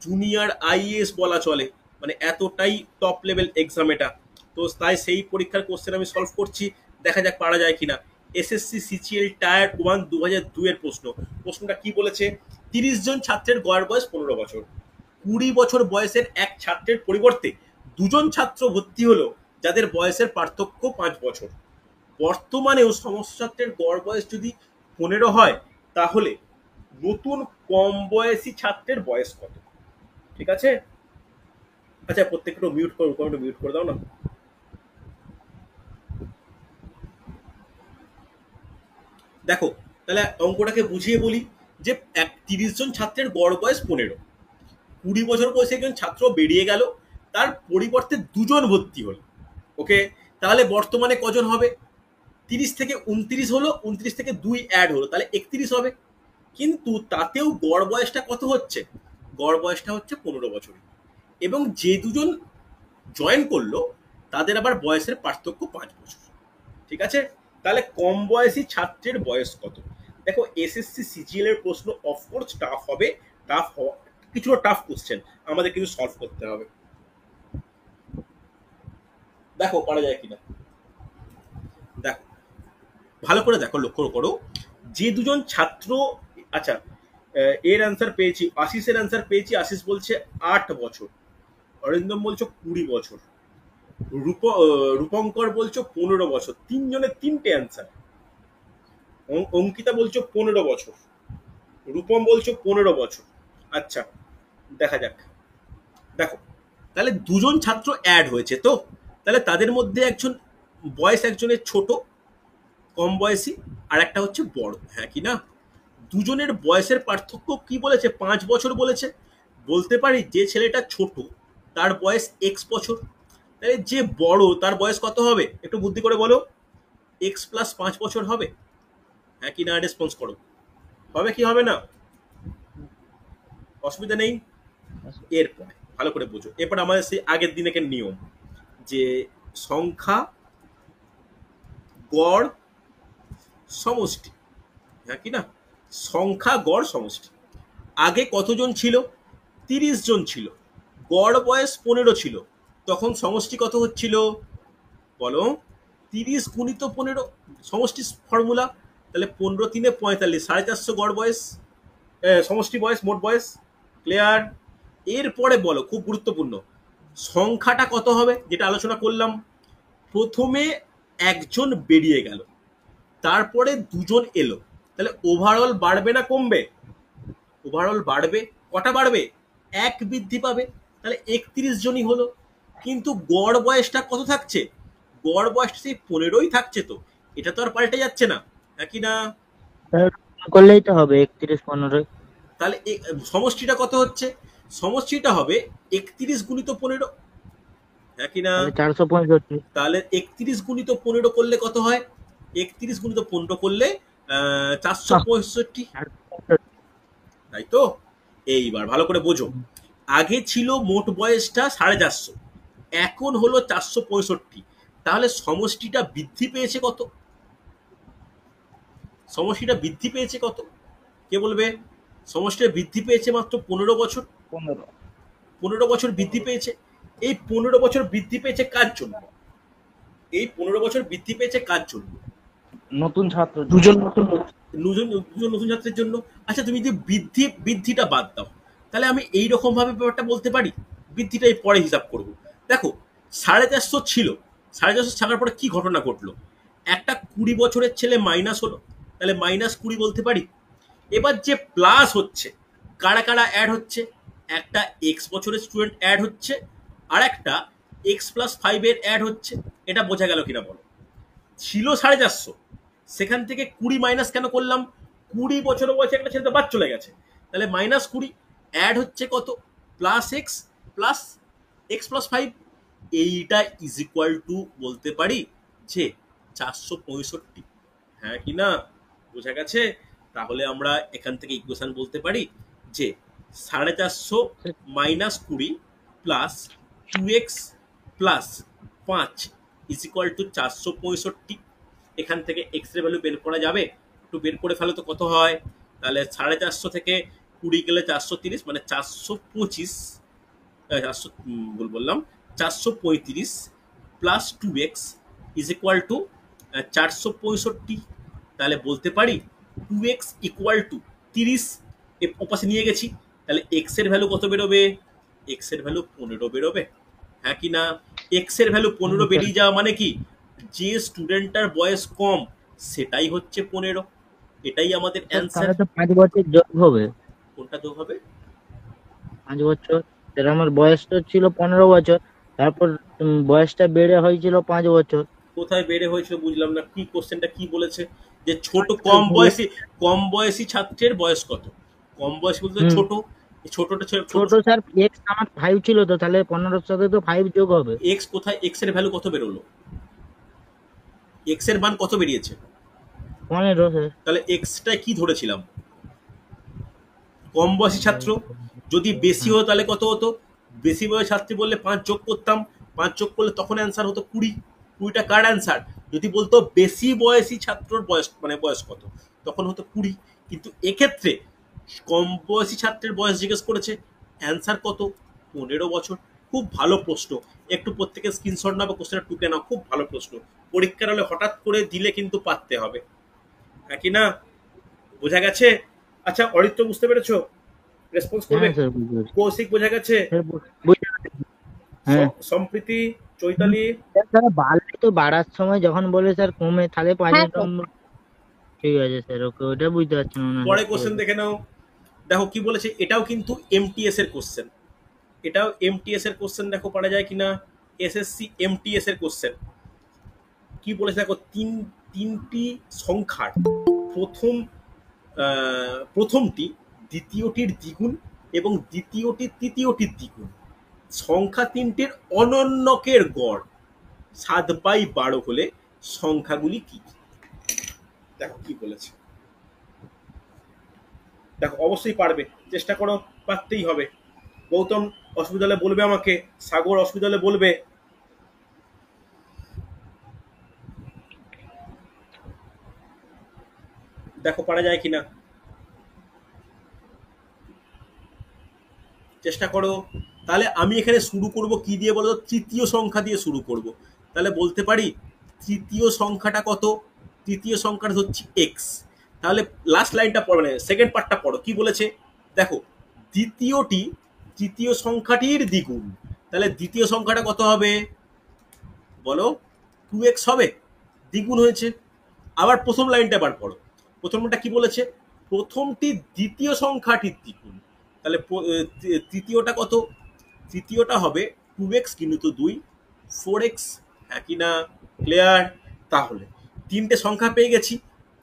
জুনিয়র আইএএস বলা চলে, মানে এতটাই টপ লেভেল এক্সাম এটা। তো তাই সেই পরীক্ষার কোশ্চেন আমি সলভ করছি, দেখা যাক পারা যায় কিনা। এসএসসি সিজিএল টায়ার 1 2002 এর প্রশ্ন। প্রশ্নটা কি বলেছে? 30 জন ছাত্রের গড় বয়স 15 বছর। 20 বছর বয়সের এক ছাত্রের পরিবর্তে দুজন ছাত্র ভর্তি হলো যাদের বয়সের পার্থক্য 5 বছর। বর্তমানেও সমস্ত ছাত্রের গড় বয়স যদি 15 হয়, তাহলে নতুন কম বয়সী ছাত্রের বয়স কত? ঠিক আছে, আচ্ছা প্রত্যেকটা মিউট করো, মিউট করে দাও না। দেখো তাহলে অঙ্কটাকে বুঝিয়ে বলি যে 30 জন ছাত্রের গড় বয়স 15, 20 বছর বয়সে একজন ছাত্র বেরিয়ে গেল, তার পরিবর্তে দুজন ভর্তি হলো। ওকে, তাহলে বর্তমানে কজন হবে? 30 থেকে 29 হলো, 29 থেকে 2 অ্যাড হলো, তাহলে 31 হবে। কিন্তু তাতেও গড় বয়সটা কত হচ্ছে? গড় বয়সটা হচ্ছে 15 বছর। এবং যে দুজন জয়েন করলো তাদের আবার বয়সের পার্থক্য 5 বছর। ঠিক আছে, তাহলে কম বয়সী ছাত্রের বয়স কত? দেখো এসএসসি সিজিএল এর প্রশ্ন অফকোর্স টাফ হবে, টাফ হওয়া কিছুটা টাফ কোশ্চেন আমাদের কিন্তু সলভ করতে হবে। দেখো পারা যায় কিনা, দেখো ভালো করে দেখো, লক্ষ্য করো যে দুজন ছাত্র। আচ্ছা এর অ্যান্সার পেয়েছি, আশিসের অ্যান্সার পেয়েছি। আশিস বলছে 8 বছর, অরিন্দম বলছো 20 বছর, রূপঙ্কর বলছো 15 বছর। তিনজনের তিনটে অ্যান্সার। অঙ্কিতা বলছো 15 বছর, রূপম বলছো 15 বছর। আচ্ছা দেখা যাক। দেখো তাহলে দুজন ছাত্র অ্যাড হয়েছে, তো তাহলে তাদের মধ্যে একজন বয়স একজনের ছোট কম বয়সী, আর একটা হচ্ছে বড়, হ্যাঁ কি না? দুজনের বয়সের পার্থক্য কি বলেছে? 5 বছর বলেছে। বলতে পারি যে ছেলেটা ছোট তার বয়স এক্স বছর, তাহলে যে বড় তার বয়স কত হবে? একটু বুদ্ধি করে বলো, এক্স প্লাস 5 বছর হবে, হ্যাঁ কি না? রেসপন্স করো, হবে কি হবে না? অসুবিধা নেই। এরপর ভালো করে বুঝো, এরপর আমাদের সেই আগের দিনের নিয়ম যে সংখ্যা গড় সমষ্টি, হ্যাঁ কি না? সংখ্যা গড় সমষ্টি। আগে কতজন ছিল? 30 জন ছিল, গড় বয়স 15 ছিল, তখন সমষ্টি কত হচ্ছিল বলো? 30 গুণিত 15, সমষ্টি ফর্মুলা। তাহলে 15 3 45, 450 গড় বয়স, সমষ্টি বয়স, মোট বয়স। ক্লিয়ার? এরপরে বলো, খুব গুরুত্বপূর্ণ, সংখ্যাটা কত হবে যেটা আলোচনা করলাম। প্রথমে একজন বেরিয়ে গেল, তারপরে দুজন এলো, তাহলে ওভারঅল বাড়বে না কমবে? ওভারঅল বাড়বে। কটা বাড়বে? 1 বৃদ্ধি পাবে, তাহলে 31 জনই হলো। কিন্তু গড় বয়সটা কত থাকছে? গড় বয়সটা সেই 15ই থাকছে, তো এটা তো আর পাল্টে যাচ্ছে না, হ্যাঁ কি না? করলেই তো হবে 31 15। তাহলে সমষ্টিটা কত হচ্ছে? সমষ্টিটা হবে 31 গুণিত 15, হ্যাঁ কি না? 465। তাহলে 31 গুণিত 15 করলে কত হয়? 31 গুণিত 15 করলে 465, তাই তো? এইবার ভালো করে বোঝো, আগে ছিল মোট বয়সটা 450, এখন হলো 465, তাহলে সমষ্টিটা বৃদ্ধি পেয়েছে কত? সমষ্টিটা বৃদ্ধি পেয়েছে কত? কে বলবে? সমষ্টিটা বৃদ্ধি পেয়েছে মাত্র 15 বছর। 15 বছর বৃদ্ধি পেয়েছে। এই 15 বছর বৃদ্ধি পেয়েছে কার জন্য? এই 15 বছর বৃদ্ধি পেয়েছে কার জন্য? নতুন ছাত্র, দুজন নতুন। দুজন দুজন নতুন ছাত্রের জন্য। আচ্ছা তুমি যদি বৃদ্ধিটা বাদ দাও, তাহলে আমি এইরকম ভাবে ব্যাপারটা বলতে পারি, বৃদ্ধিটাই পরে হিসাব করব। দেখো 450 ছিল, 450 থাকার পরে কি ঘটনা ঘটলো? একটা 20 বছরের ছেলে মাইনাস হলো, তাহলে -20 বলতে পারি। এবার যে প্লাস হচ্ছে, কারা কারা অ্যাড হচ্ছে? একটা এক্স বছরের স্টুডেন্ট অ্যাড হচ্ছে, আর একটা x+5 এর অ্যাড হচ্ছে। এটা বোঝা গেল কিনা বলো? ছিল 450, সেখান থেকে 20 মাইনাস কেন করলাম? 20 বছর বয়সে একটা ছেলে তো বাদ চলে গেছে, তাহলে -20 অ্যাড হচ্ছে কত? +x+5। এইটা ইজ ইকুয়াল টু বলতে পারি যে 465, হ্যাঁ কি না? বোঝা গেছে? তাহলে আমরা এখান থেকে ইকুয়েশন বলতে পারি যে 450 minus 20 plus 2x plus 5 is equal two 465। এখান থেকে এক্স এর ভ্যালু বের করা যাবে? একটু বের করে ফেলো তো কত হয়। তাহলে 450 থেকে 20 গেলে 430, মানে 425, 400 ভুল বললাম, 435 plus 2x is equal two 465। তাহলে বলতে পারি 2x ইকুয়াল টু 30, ওপাশে নিয়ে গেছি, তাহলে এক্স এর ভ্যালু কত বেরোবে? এক্স এর ভ্যালু 15 বেরোবে, হ্যাঁ কি না? এক্স এর ভ্যালু 15 বেরিয়ে যাওয়া মানে কি, যে স্টুডেন্টটার বয়স কম সেটাই হচ্ছে 15। এটাই আমাদের অ্যান্সার। তাহলে তো 5 বছর যোগ হবে। কোনটা তো হবে? 5 বছর, তাহলে আমার বয়সটা ছিল 15 বছর, তারপর বয়সটা বেড়ে হয়েছিল 5 বছর। কোথায় বেড়ে হয়েছিল বুঝলাম না, কি কোশ্চেনটা কি বলেছে? যে ছোট কম বয়সী ছাত্রের বয়স কত? কম বয়স বলতে হুম। ছোট, ছোটটা ছোট। ছোট স্যার, এক্স আমার 5 ছিল, তো তাহলে 15 সাথে তো 5 যোগ হবে। এক্স কোথায়? এক্স এর ভ্যালু কত বেরোলো? এক্স এর মান কত বেরিয়েছে? 15 স্যার। তাহলে এক্সটা কি ধরেছিলাম? কম বয়সী ছাত্র। যদি বেশি হতো তাহলে কত হতো? বেশি বয়সী ছাত্রী বললে 5 যোগ করতাম, 5 যোগ করলে তখন অ্যান্সার হতো 20। 20টা কার অ্যান্সার? যদি বলতো বেশি বয়সী ছাত্রর বয়স, মানে বয়স কত, তখন হতো 20। কিন্তু এক্ষেত্রে কম বয়সী ছাত্রের বয়স জিজ্ঞেস করেছে, অ্যান্সার কত? 15 বছর। খুব ভালো প্রশ্ন, একটু প্রত্যেকে স্ক্রিনশট নাও বা কোশ্চেনটা টুকে নাও, খুব ভালো প্রশ্ন। পরীক্ষার হলে হঠাৎ করে দিলে কিন্তু পারতে হবে, হ্যাঁ কি না? বোঝা গেছে? আচ্ছা অরিত্র বুঝতে পেরেছো? রেসপন্স করবে? হ্যাঁ স্যার, বুঝতে পেরেছি। কৌশিক বোঝা গেছে? স্যার, বুঝতে পেরেছি। হ্যাঁ সম্প্রীতি, চৈতালি? স্যার, বাড়লে তো বাড়ার সময় যখন বলে স্যার কমে, তাহলে 5 হ্যাঁ স্যার। নম্বর। ঠিক আছে স্যার, ওকে, ওটা বুঝতে পারছি না ওনার। পরে কোশ্চেন দেখে নাও। দেখো কি বলেছে, এটাও কিন্তু এমটিএস এর কোশ্চেন, এটাও এমটিএস এর কোশ্চেন। দেখো পারা যায় কিনা, এসএসসি এমটিএস এর কোশ্চেন। কি বলেছে দেখো, তিনটি সংখ্যার প্রথমটি দ্বিতীয়টির দ্বিগুণ এবং দ্বিতীয়টি তৃতীয়টির দ্বিগুণ, সংখ্যা তিনটির অনন্যকের গড় 7/12 হলে সংখ্যাগুলি কি? দেখো কি বলেছে, দেখো অবশ্যই পারবে, চেষ্টা করো, পারতেই হবে। গৌতম অসুবিধা হলে বলবে আমাকে, সাগর অসুবিধা হলে বলবে। দেখো পারা যায় কিনা, চেষ্টা করো। তাহলে আমি এখানে শুরু করব কি দিয়ে বলো? তৃতীয় সংখ্যা দিয়ে শুরু করব। তাহলে বলতে পারি তৃতীয় সংখ্যাটা কত? তৃতীয় সংখ্যাটা হচ্ছে এক্স। তাহলে লাস্ট লাইনটা পড়ো, মানে সেকেন্ড পার্টটা পড়ো, কি বলেছে দেখো, তৃতীয় সংখ্যাটির দ্বিগুণ। তাহলে দ্বিতীয় সংখ্যাটা কত হবে বলো? 2x হবে, দ্বিগুণ হয়েছে। আবার প্রথম লাইনটা আবার পড়ো, প্রথমটা কি বলেছে? প্রথমটি দ্বিতীয় সংখ্যাটির দ্বিগুণ। তাহলে তৃতীয়টা কত? তৃতীয়টা হবে 2x কিন্তু 2, 4x, হ্যাঁ কি না? ক্লিয়ার? তাহলে তিনটে সংখ্যা পেয়ে গেছি।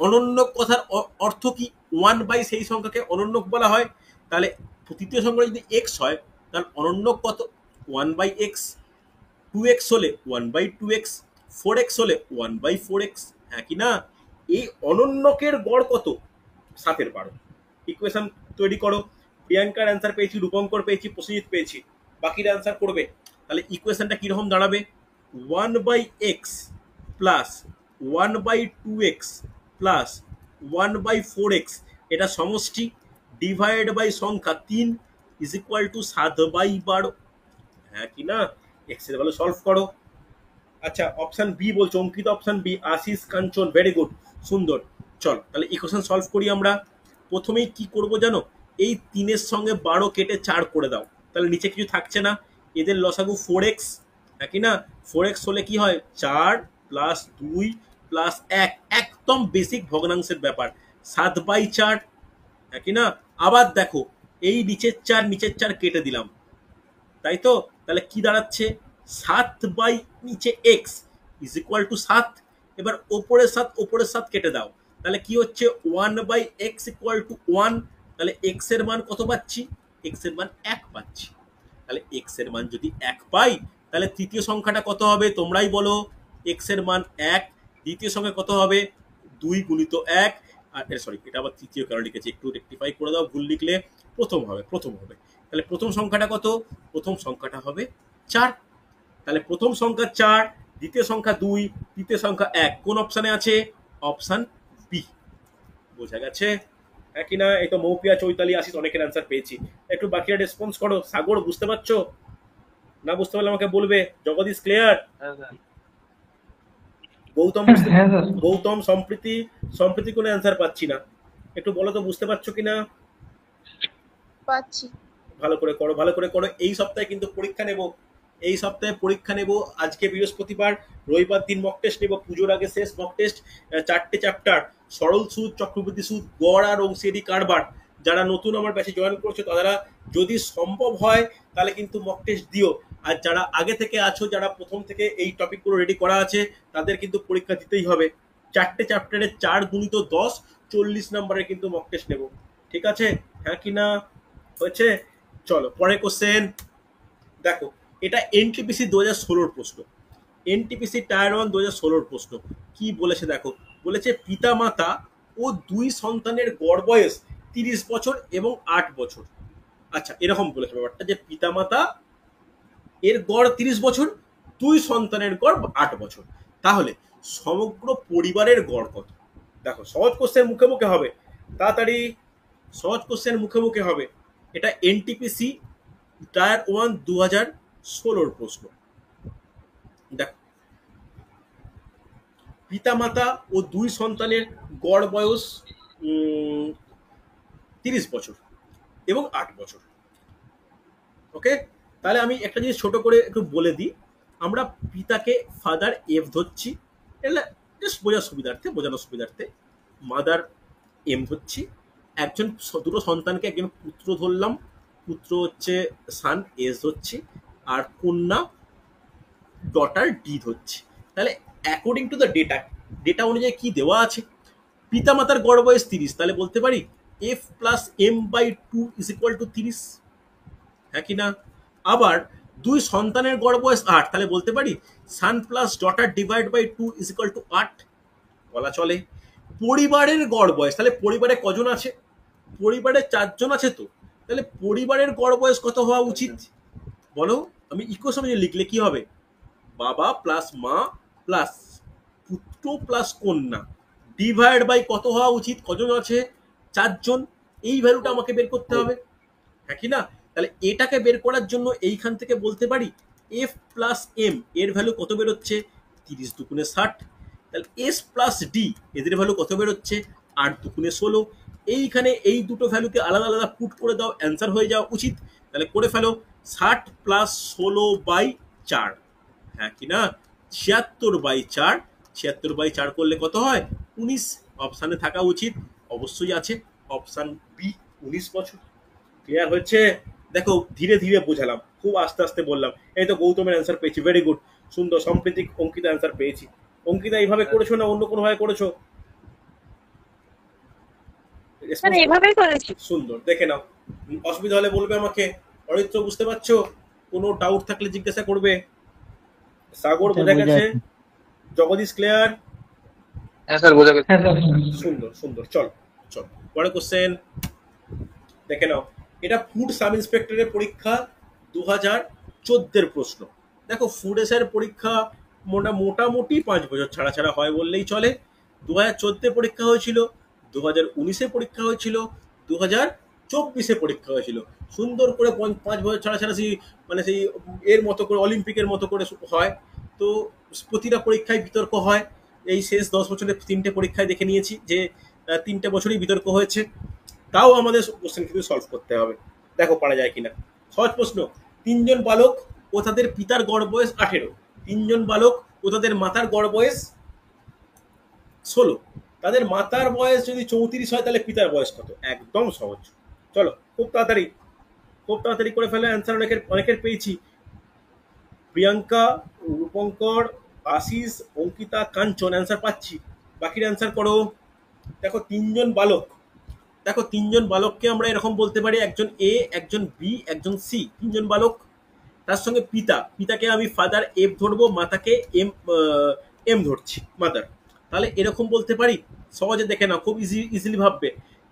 অনন্যক কথার অর্থ কি? 1/, সেই সংখ্যাকে অনন্যক বলা হয়। তাহলে তৃতীয় সংখ্যা যদি x হয়, তাহলে অনন্যক কত? 1/x। 2x হলে 1/2x, 4x হলে 1/4x, হ্যাঁ কি না? এই অনন্যকের গড় কত? 7/12। ইকুয়েশন তৈরি করো। প্রিয়াঙ্কার অ্যান্সার পেয়েছি, রূপঙ্কর পেয়েছি, প্রসেনজিৎ পেয়েছি, বাকিরা অ্যান্সার করবে। তাহলে ইকুয়েশনটা কিরকম দাঁড়াবে? 1/x plus 1/2x plus 1/4x, এটা সমষ্টি ডিভাইড বাই সংখ্যা 3 ইজ ইকুয়াল টু 7/12, হ্যাঁ কি না? এক্স এর ভ্যালু সলভ করো। আচ্ছা অপশন বি বলছো, অঙ্কিত অপশন বি, আশিস কাঞ্চন, ভেরি গুড, সুন্দর। চল তাহলে ইকুয়েশন সলভ করি আমরা। প্রথমেই কি করব জানো? এই 3-এর সঙ্গে 12 কেটে 4 করে দাও, তাহলে নিচে কিছু থাকছে না। এদের লসাগু 4x, হ্যাঁ কি না? 4x হলে কি হয়? 4 প্লাস 2 প্লাস 1, একদম বেসিক ভগ্নাংশের ব্যাপার। 7/4, হ্যাঁ কি না? আবার দেখো এই নিচের 4 কেটে দিলাম, তাই তো? তাহলে কি দাঁড়াচ্ছে? 7 নিচে এক্স ইজ ইকুয়াল টু 7। এবার ওপরের 7 কেটে দাও, তাহলে কি হচ্ছে? 1/x equal to 1। তাহলে এক্স এর মান কত পাচ্ছি? এক্স এর মান 1 পাচ্ছি। তাহলে এক্স এর মান যদি 1 পাই, তাহলে তৃতীয় সংখ্যাটা কত হবে তোমরাই বলো। এক্স এর মান 1, দ্বিতীয় সংখ্যা কত হবে 2 গুণিত 1, আর সরি এটা আবার তৃতীয় কারণ লিখেছি, একটু রেকটিফাই করে দাও, ভুল লিখলে। প্রথম হবে, প্রথম হবে। তাহলে প্রথম সংখ্যাটা কত? প্রথম সংখ্যাটা হবে 4। তাহলে প্রথম সংখ্যা 4, দ্বিতীয় সংখ্যা 2, তৃতীয় সংখ্যা 1। কোন অপশানে আছে? Option B. বোঝা গেছে? হ্যাঁ কি না? এই তো মৌপিয়া, চৈতালি, আশিস অনেকের অ্যান্সার পেয়েছি। একটু বাকিরা রেসপন্স করো। সাগর বুঝতে পারছো? না বুঝতে পারলে আমাকে বলবে। জগদীশ ক্লিয়ার? গৌতম হ্যাঁ স্যার। গৌতম, সম্প্রীতি কোনো অ্যান্সার পাচ্ছি না। একটু বলো তো বুঝতে পারছো কিনা? পাচ্ছি। ভালো করে করো, ভালো করে করো। এই সপ্তাহে কিন্তু পরীক্ষা নেব, এই সপ্তাহে পরীক্ষা নেব। আজকে বৃহস্পতিবার, রবিবার দিন মক টেস্ট নেব, পুজোর আগে শেষ মক টেস্ট। 4টে চ্যাপ্টার, সরল সুদ, চক্রবৃদ্ধি সুদ, গড় আর অংশীদারি কারবার। যারা নতুন আমার ব্যাচে জয়েন করছো তারা যদি সম্ভব হয় তাহলে কিন্তু মক টেস্ট দিও। আর যারা আগে থেকে আছো, যারা প্রথম থেকে এই টপিকগুলো রেডি করা আছে, তাদের কিন্তু পরীক্ষা দিতেই হবে। 4টে চ্যাপ্টারে 4 গুণিত 10, 40 নম্বরের কিন্তু মক টেস্ট নেব। ঠিক আছে? হ্যাঁ কি না? হয়েছে? চলো পরে কোশ্চেন দেখো। এটা এনটিপিসি 2016 প্রশ্ন, এনটিপিসি টায়ার 1 2016 প্রশ্ন। কি বলেছে দেখো, বলেছে পিতা মাতা ও 2 সন্তানের গড় বয়স 30 বছর এবং 8 বছর। আচ্ছা, এরকম বলেছে ব্যাপারটা যে পিতা মাতা এর গড় 30 বছর, 2 সন্তানের গড় 8 বছর। তাহলে সমগ্র পরিবারের গড় কত? দেখো সহজ কোশ্চেন মুখে মুখে হবে, তাড়াতাড়ি সহজ কোশ্চেন মুখে মুখে হবে। এটা এনটিপিসি টায়ার 1 2016 প্রশ্ন। দেখো পিতামাতা ও 2 সন্তানের গড় বয়স 30 বছর এবং 8 বছর। ওকে, তাহলে আমি একটা জিনিস ছোট করে একটু বলে দিই। আমরা পিতাকে ফাদার এফ ধরছি, এটা জাস্ট বোঝানোর সুবিধার্থে। মাদার এম ধরছি। দুটো সন্তানকে একজন পুত্র ধরলাম, পুত্র হচ্ছে সান এস ধরছি, আর কন্যা ডটার ডি ধরছি। তাহলে অ্যাকর্ডিং টু দ্য ডেটা অনুযায়ী কি দেওয়া আছে? পিতামাতার গড় বয়স 30, তাহলে বলতে পারি f plus m by 2 is equal to 30। হ্যাঁ কি না? আবার 2 সন্তানের গড় বয়স 8, তাহলে বলতে পারি son plus daughter divide by 2 is equal to 8, বলা চলে। পরিবারের গড় বয়স, তাহলে পরিবারে কজন আছে? পরিবারে 4 জন আছে। তো তাহলে পরিবারের গড় বয়স কত হওয়া উচিত বলো? আমি ইকোসমেজে লিখলে কি হবে? বাবা প্লাস মা প্লাস পুত্র প্লাস কন্যা ডিভাইড বাই কত হওয়া উচিত? কজন আছে? 4 জন। এই ভ্যালুটা আমাকে বের করতে হবে। হ্যাঁ কি না? তাহলে এটাকে বের করার জন্য এইখান থেকে বলতে পারি এফ প্লাস এম এর ভ্যালু কত বেরোচ্ছে? 30 দুগুণে 60। তাহলে এস প্লাস ডি এদের ভ্যালু কত বেরোচ্ছে? 8 দুগুণে 16। এইখানে এই দুটো ভ্যালুকে আলাদা আলাদা পুট করে দাও, অ্যান্সার হয়ে যাওয়া উচিত। তাহলে করে ফেলো 60 প্লাস 16/4। হ্যাঁ কি না? 76/4। 76/4 করলে কত হয়? 19। অপশানে থাকা উচিত, অবশ্যই আছে অপশান বি, 19 বছর। ক্লিয়ার হচ্ছে? দেখো ধীরে ধীরে বোঝালাম, খুব আস্তে আস্তে বললাম। এই তো গৌতমের অ্যান্সার পেয়েছি, ভেরি গুড, সুন্দর। সম্প্রীতি, অঙ্কিতা অ্যান্সার পেয়েছি। অঙ্কিতা এইভাবে করেছো না অন্য কোনো ভাবে করেছো? এভাবেই করেছি। সুন্দর, দেখে নাও। অসুবিধা হলে বলবে আমাকে। অরিত্র বুঝতে পারছো? কোনো ডাউট থাকলে জিজ্ঞাসা করবে। সাগর বোঝা গেছে? জগদীশ ক্লিয়ার? হ্যাঁ স্যার, বোঝা গেছে। সুন্দর সুন্দর। চল চল পরে কোশ্চেন দেখে নাও। এটা ফুড সাব ইন্সপেক্টরের পরীক্ষা 2014 প্রশ্ন। দেখো ফুড এসআইয়ের পরীক্ষা মোটামুটি 5 বছর ছাড়া ছাড়া হয় বললেই চলে। 2014 পরীক্ষা হয়েছিল, 2019 পরীক্ষা হয়েছিল, 2024 পরীক্ষা হয়েছিল। সুন্দর করে 5 বছর ছাড়া ছাড়া সেই মানে সেই এর মতো করে অলিম্পিকের মতো করে হয়। তো প্রতিটা পরীক্ষায় বিতর্ক হয়। এই শেষ 10 বছরের 3টে পরীক্ষায় দেখে নিয়েছি যে 3টে বছরই বিতর্ক হয়েছে। তাও আমাদের কোশ্চেন কিন্তু সলভ করতে হবে, দেখো পারা যায় কিনা। সহজ প্রশ্ন। 3 জন বালক ও তাদের পিতার গড় বয়স 18, 3 জন বালক ও তাদের মাতার গড় বয়স 16। তাদের মাতার বয়স যদি 34 হয় তাহলে পিতার বয়স কত? একদম সহজ। চলো খুব তাড়াতাড়ি করে ফেলে। অ্যান্সার অনেকের পেয়েছি। প্রিয়াঙ্কা, রূপঙ্কর, আশিস, অঙ্কিতা, কাঞ্চন অ্যান্সার পাচ্ছি। বাকির অ্যান্সার করো। দেখো 3 জন বালক, দেখো 3 জন বালককে আমরা এরকম বলতে পারি, একজন এ, একজন বি, একজন সি। 3 জন বালক, তার সঙ্গে পিতাকে আমি ফাদার এফ ধরবো, মাতাকে এম ধরছি মাদার। তাহলে এরকম বলতে পারি, সহজে দেখে নাও, খুব ইজিলি ভাববে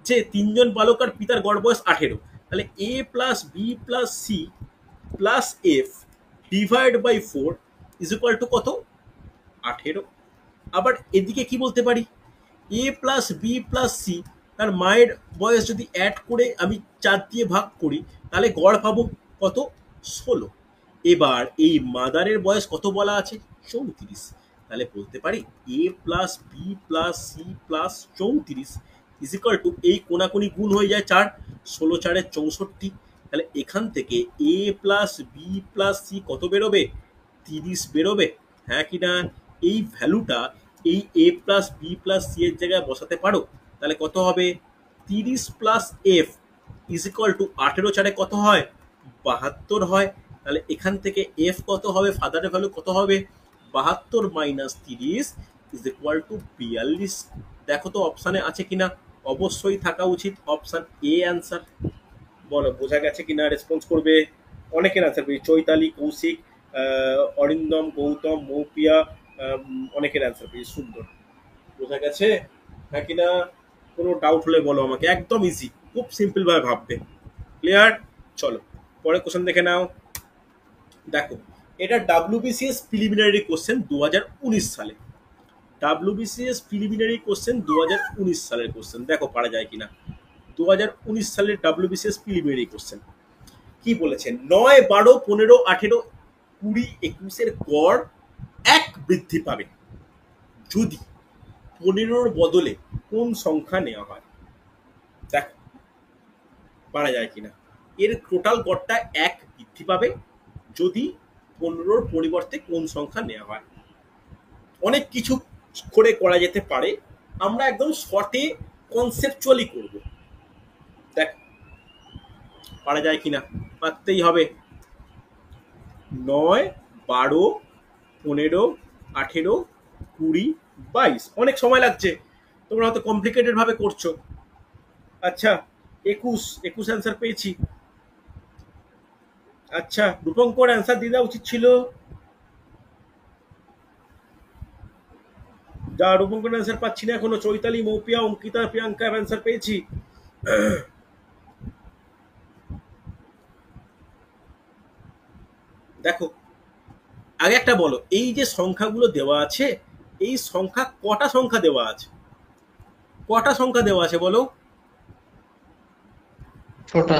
যে তিনজন বালক আর পিতার গড় বয়স 18, তাহলে a plus B plus C plus f divide by 4 is equal to কত? 18। আবার এদিকে কি বলতে পারি, এ প্লাস বি প্লাস সি, তার মায়ের বয়স যদি অ্যাড করে আমি 4 দিয়ে ভাগ করি তাহলে গড় পাবো কত? 16। এবার এই মাদারের বয়স কত বলা আছে? 34। তাহলে বলতে পারি এ plus B plus C plus 34 is equal to, এই কোনাকুনি গুণ হয়ে যায় 4, 16 4 64। তাহলে এখান থেকে এ প্লাস বি প্লাস সি কত বেরোবে? 30 বেরোবে, হ্যাঁ কি না? এই ভ্যালুটা এই এ প্লাস বি প্লাস সি এর জায়গায় বসাতে পারো, তাহলে কত হবে? 30 plus F is equal to 18 4 কত হয়? 72 হয়। তাহলে এখান থেকে এফ কত হবে? ফাদারের ভ্যালু কত হবে? 72 মাইনাস 30 ইজ ইকুয়াল টু 42। দেখো তো অপশানে আছে কিনা, অবশ্যই থাকা উচিত অপশান এ অ্যান্সার। বলো বোঝা গেছে কিনা? রেসপন্স করবে। অনেকের অ্যান্সার পেয়েছি, চৈতালি, কৌশিক, অরিন্দম, গৌতম, মৌপিয়া, অনেকের অ্যান্সার পেয়েছি। সুন্দর, বোঝা গেছে হ্যাঁ কিনা? কোনো ডাউট হলে বলো আমাকে, একদম ইজি, খুব সিম্পল ভাবে ভাববে। ক্লিয়ার? চলো পরে কোশ্চেন দেখে নাও। দেখো এটা ডাব্লিউবিসিএস প্রিলিমিনারি কোশ্চেন 2019 সালে, ডাব্লিউবিসিএস প্রিলিমিনারি কোশ্চেন 2019 সালের কোশ্চেন। দেখো পারা যায় কিনা। 2019 সালের ডাব্লিউবিসিএস প্রিলিমিনারি কোশ্চেন কি বলেছে? 9, 12, 15, 18, 20, 21 গড় 1 বৃদ্ধি পাবে যদি 15 বদলে কোন সংখ্যা নেওয়া হয়। দেখো পারা যায় কিনা। এর টোটাল গড়টা 1 বৃদ্ধি পাবে যদি 15 পরিবর্তে কোন সংখ্যা নেওয়া হয়। অনেক কিছু করে করা যেতে পারে, আমরা একদম শর্টে কনসেপচুয়ালি করব। দেখ পারা যায় কিনা, পারতেই হবে। 9, 12, 15, 18, 20, 22, অনেক সময় লাগছে, তোমরা হয়তো কমপ্লিকেটেড ভাবে করছো। আচ্ছা 21 অ্যান্সার পেয়েছি। আচ্ছা রূপঙ্কর অ্যান্সার দিয়ে দেওয়া উচিত ছিল, যা রূপঙ্কর অ্যান্সার পাচ্ছি না এখনো। চৈতালি, মৌপিয়া, অঙ্কিতা, প্রিয়াঙ্কা অ্যান্সার পেয়েছি। দেখো আগে একটা বলো, এই যে সংখ্যাগুলো দেওয়া আছে, এই সংখ্যা কটা সংখ্যা দেওয়া আছে? কটা সংখ্যা দেওয়া আছে বলো? ছটা।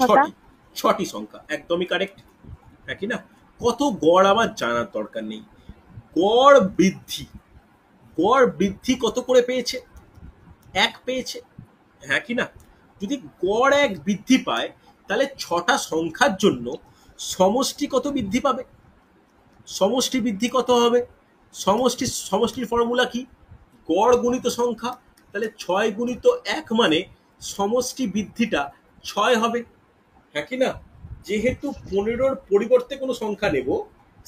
ছটি, 6টি সংখ্যা, একদমই কারেক্ট, নাকি না? কত গড় আমার জানার দরকার নেই। গড় বৃদ্ধি, গড় বৃদ্ধি কত করে পেয়েছে? 1 পেয়েছে, হ্যাঁ কি না? যদি গড় 1 বৃদ্ধি পায় তাহলে 6টা সংখ্যার জন্য সমষ্টি কত বৃদ্ধি পাবে? সমষ্টি বৃদ্ধি কত হবে? সমষ্টির ফর্মুলা কি? গড় গুণিত সংখ্যা। তাহলে 6 গুণিত 1 মানে সমষ্টি বৃদ্ধিটা 6 হবে, হ্যাঁ কি না? যেহেতু 15 পরিবর্তে কোনো সংখ্যা নেব,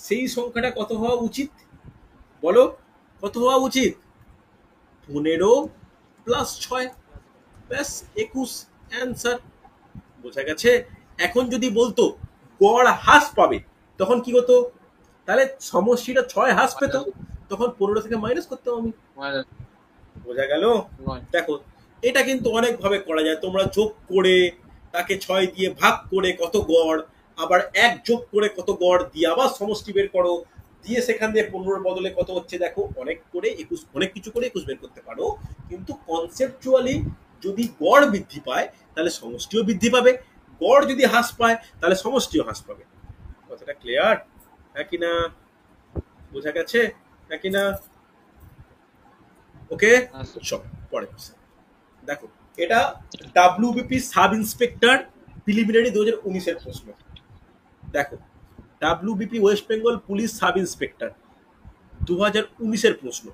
সেই সংখ্যাটা কত হওয়া উচিত বলো? কত হওয়া উচিত? 15 প্লাস 6 ব্যাস 21 অ্যান্সার। বোঝা গেছে? এখন যদি বলতো গড় হ্রাস পাবে তখন কি হতো? তাহলে সমষ্টিটা 6 হ্রাস পেত, তখন 15 থেকে মাইনাস করতাম আমি। বোঝা গেল? দেখো এটা কিন্তু অনেক ভাবে করা যায়, তোমরা যোগ করে তাকে 6 দিয়ে ভাগ করে কত গড়, আবার 1 যোগ করে কত গড় দিয়ে আবার সমষ্টি বের করো, দিয়ে সেখান দিয়ে 15 বদলে কত হচ্ছে দেখো, অনেক করে 21, অনেক কিছু করে 21 বের করতে পারো। কিন্তু কনসেপচুয়ালি যদি গড় বৃদ্ধি পায় তাহলে সমষ্টিও বৃদ্ধি পাবে, গড় যদি হ্রাস পায় তাহলে সমষ্টিও হ্রাস পাবে। কথাটা ক্লিয়ার, হ্যাঁ কিনা? বোঝা গেছে হ্যাঁ কিনা? ওকে সব পরে দেখো, এটা ডাব্লিউবিপি সাব ইন্সপেক্টর প্রিলিমিনারি 2019 এর প্রশ্ন। দেখো WBP West Bengal police sub inspector 2019 এর প্রশ্ন।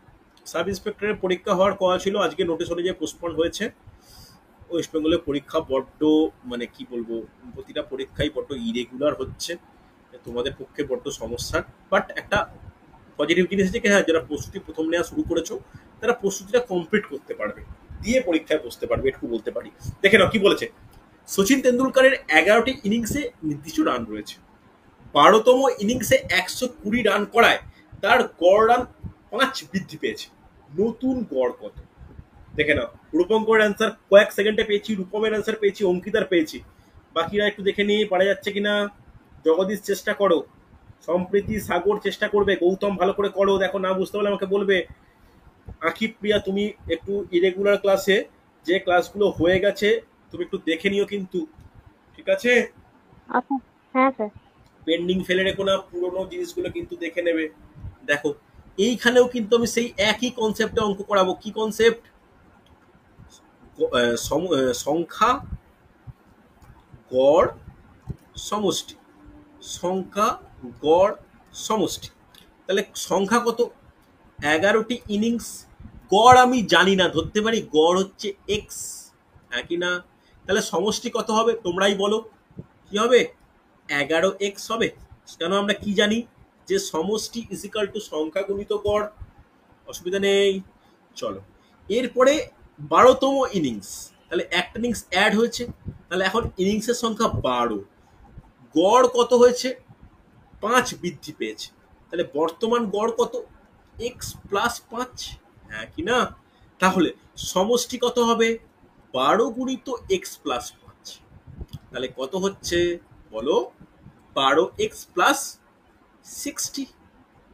সাব ইন্সপেক্টরের পরীক্ষা হওয়ার কথা ছিল, আজকে নোটিশ অনুযায়ী পোস্টপন্ড হয়েছে। ওয়েস্ট বেঙ্গলের পরীক্ষা বড্ড মানে কি বলবো, প্রতিটা পরীক্ষাই বড্ড ইরেগুলার হচ্ছে, তোমাদের পক্ষে বড্ড সমস্যা। বাট একটা পজিটিভ জিনিস হচ্ছে কি, হ্যাঁ যারা প্রস্তুতি প্রথম নেওয়া শুরু করেছো তারা প্রস্তুতিটা কমপ্লিট করতে পারবে, দিয়ে পরীক্ষায় বসতে পারবে, এটুকু বলতে পারি। দেখে নাও কি বলেছে। সচিন তেন্ডুলকারের 11টি ইনিংসে নির্দিষ্ট রান রয়েছে, 12তম ইনিংসে 120 রান করায় তার গড় রান 5 বৃদ্ধি পেয়েছে। নতুন গড় কত। দেখে নাও, রূপঙ্কর অ্যান্সার কয়েক সেকেন্ডে পেয়েছি, রূপমের অ্যান্সার পেয়েছি, অঙ্কিতার পেয়েছি। বাকিরা একটু দেখে নিয়ে পারা যাচ্ছে কিনা। জগদীশ চেষ্টা করো, সম্প্রীতি, সাগর চেষ্টা করবে, গৌতম ভালো করে করো, দেখো না বুঝতে পারলে আমাকে বলবে। আঁখি প্রিয়া তুমি একটু ইরেগুলার ক্লাসে যে ক্লাসগুলো হয়ে গেছে তুমি একটু দেখে নিও কিন্তু, ঠিক আছে? আচ্ছা, হ্যাঁ স্যার। পেন্ডিং ফেলে রেখো না, পুরোনো জিনিসগুলো কিন্তু দেখে নেবে। দেখো এইখানেও কিন্তু আমি সেই একই কনসেপ্টে অঙ্ক করাবো। কি কনসেপ্ট? সংখ্যা, গড়, সমষ্টি। সংখ্যা, গড়, সমষ্টি। তাহলে সংখ্যা কত? 11টি ইনিংস। গড় আমি জানি না, ধরতে পারি গড় হচ্ছে এক্স, হ্যাঁ কি না? তাহলে সমষ্টি কত হবে তোমরাই বলো, কি হবে? 11x হবে। কেন আমরা কি জানি যে সমষ্টি ইজিক্যাল টু সংখ্যা গুণিত গড়, অসুবিধা নেই। চলো এরপরে 12তম ইনিংস, তাহলে একটা ইনিংস অ্যাড হয়েছে, তাহলে এখন ইনিংসের সংখ্যা 12। গড় কত হয়েছে? 5 বৃদ্ধি পেয়েছে, তাহলে বর্তমান গড় কত? x+5, হ্যাঁ কি না? তাহলে সমষ্টি কত হবে? 12 গুণিত x+5, তাহলে কত হচ্ছে বলো? 12x+60,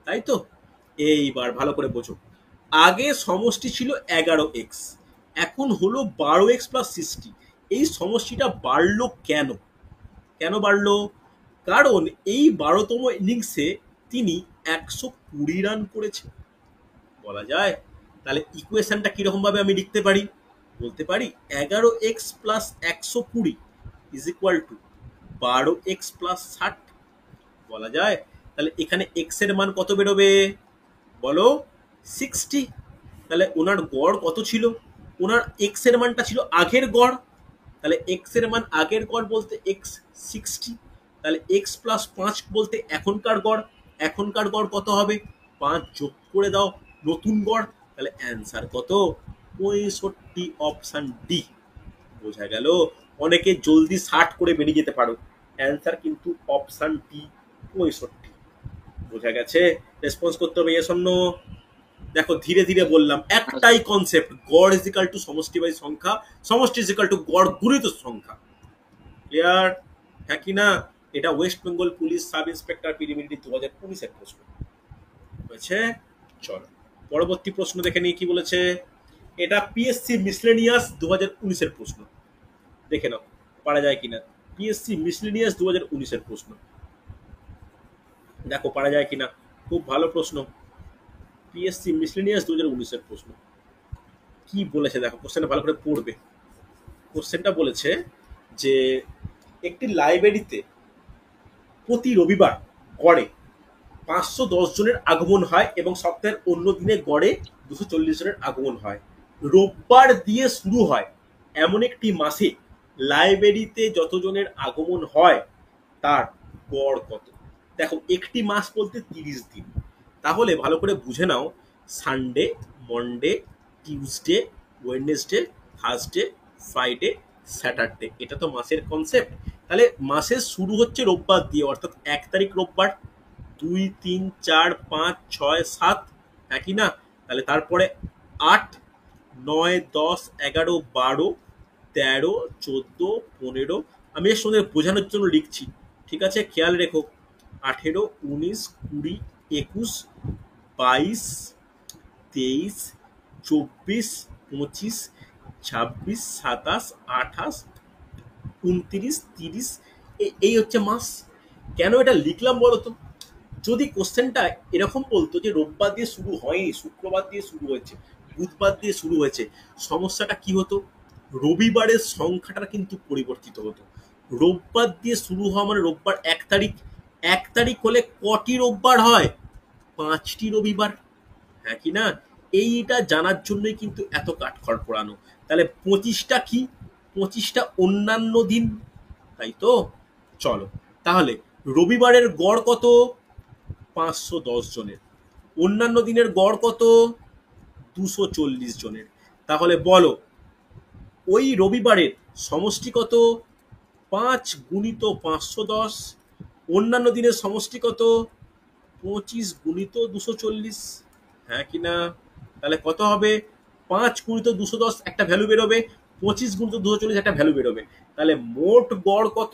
তাই তো? এইবার ভালো করে বোঝো, আগে সমষ্টি ছিল 11x, এখন হলো 12x+60। এই সমষ্টিটা বাড়লো কেন? কেন বাড়লো? কারণ এই 12তম ইনিংসে তিনি 120 রান করেছে, বলা যায়। তাহলে ইকুয়েশনটা কিরকম ভাবে আমি লিখতে পারি? বলতে পারি 11x+120 is equal two 12x+60, বলা যায়। তাহলে এখানে x এর মান কত বেরোবে বলো? 60। তাহলে ওনার গড় কত ছিল? ওনার x এর মানটা ছিল আগের গড়, তাহলে x এর মান আগের গড় বলতে x 60, তাহলে x+5 বলতে এখনকার গড়। এখনকার গড় কত হবে? 5 যোগ করে দাও নতুন গড়, তাহলে অ্যান্সার কত? 65, অপশন ডি। বোঝা গেল? অনেকে জলদি 60 করে বেরিয়ে যেতে পারো, অ্যান্সার কিন্তু অপশন ডি, 65। বোঝা গেছে? রেসপন্স করতে হবে ইয়েস অর নো। দেখো ধীরে ধীরে বললাম, একটাই কনসেপ্ট, গড় ইজিক্যাল টু সমষ্টি বাই সংখ্যা, সমষ্টি ইজিক্যাল টু গড় গুণিত সংখ্যা। ক্লিয়ার, হ্যাঁ কি না? এটা West Bengal police sub inspector preliminary 2019-এর প্রশ্ন হয়েছে। চলো পরবর্তী প্রশ্ন দেখে নিই কি বলেছে। এটা পিএসসি মিসলেনিয়াস 2019-এর প্রশ্ন, দেখে নাও পারা যায় কিনা। পিএসসি মিসলেনিয়াস 2019-এর প্রশ্ন, দেখো পারা যায় কিনা। খুব ভালো প্রশ্ন, পিএসসি মিসলেনিয়াস 2019-এর প্রশ্ন। কি বলেছে দেখো, কোশ্চেনটা ভালো করে পড়বে। কোশ্চেনটা বলেছে যে একটি লাইব্রেরিতে প্রতি রবিবার গড়ে 510 জনের আগমন হয় এবং সপ্তাহের অন্য দিনে গড়ে 240 জনের আগমন হয়। রোববার দিয়ে শুরু হয় এমন একটি মাসে লাইব্রেরিতে যতজনের আগমন হয় তার গড় কত? দেখো একটি মাস বলতে 30 দিন, তাহলে ভালো করে বুঝে নাও, Sunday, Monday, Tuesday, Wednesday, Thursday, Friday, Saturday, এটা তো মাসের কনসেপ্ট। তাহলে মাসের শুরু হচ্ছে রোববার দিয়ে, অর্থাৎ 1 তারিখ রোববার, 2, 3, 4, 5, 6, 7, একই না? তাহলে তারপরে 8, 9, 10, 11, 12, 13, 14, 15, আমি এর সঙ্গে বোঝানোর জন্য লিখছি, ঠিক আছে? খেয়াল রেখো, 18, 19, 20, 21, 22, 23, 24, 25, 26, 27, 28, 29, 30, এই হচ্ছে মাস। কেন এটা লিখলাম বলো তো? যদি কোশ্চেনটা এরকম বলতো যে রোববার দিয়ে শুরু হয়নি, শুক্রবার দিয়ে শুরু হয়েছে, বুধবার দিয়ে শুরু হয়েছে, সমস্যাটা কি হতো? রবিবারের সংখ্যাটা কিন্তু পরিবর্তিত হতো। রোববার দিয়ে শুরু হওয়া মানে রোববার 1 তারিখ, 1 তারিখ হলে কটি রোববার হয়? 5টি রবিবার, হ্যাঁ কি না? এইটা জানার জন্যই কিন্তু এত কাঠখড় পোড়ানো। তাহলে 25টা কি? 25টা অন্যান্য দিন, তাই তো? চলো তাহলে রবিবারের গড় কত? 510 জনের। অন্যান্য দিনের গড় কত? 240 জনের। তাহলে বলো ওই রবিবারের সমষ্টি কত? 5 গুণিত 510। অন্যান্য দিনের সমষ্টি কত? 25 গুণিত 240, হ্যাঁ কি না? তাহলে কত হবে? 5 গুণিত 210 একটা ভ্যালু বেরোবে, 25 গুণিত 240 একটা ভ্যালু বেরোবে। তাহলে মোট গড় কত?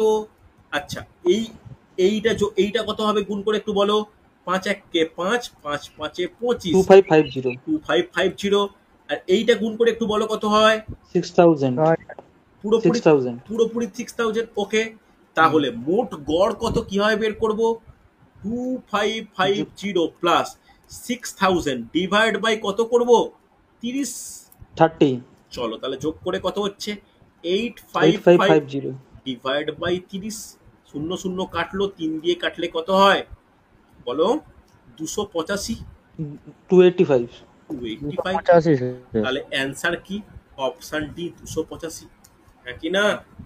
আচ্ছা, এই এইটা কত হবে গুণ করে একটু বলো। 5 1 5, 5 5 25, 2550 2550। আর এইটা গুণ করে একটু বলো কত হয়? 6000 পুরোপুরি 6000 পুরোপুরি 6000। ওকে, তাহলে মোট গড় কত কিভাবে বের করব? 2550 প্লাস 6000 ডিভাইড বাই কত করব? 30। 30 চলো তাহলে যোগ করে কত হচ্ছে? 855 8550 ডিভাইড বাই 30। শূন্য শূন্য কাটলো, 3 দিয়ে কাটলে কত হয় বলো? 285। 285 285। 85 স্যার। তাহলে অ্যান্সার কি? Option D 285। হ্যাঁ কি না?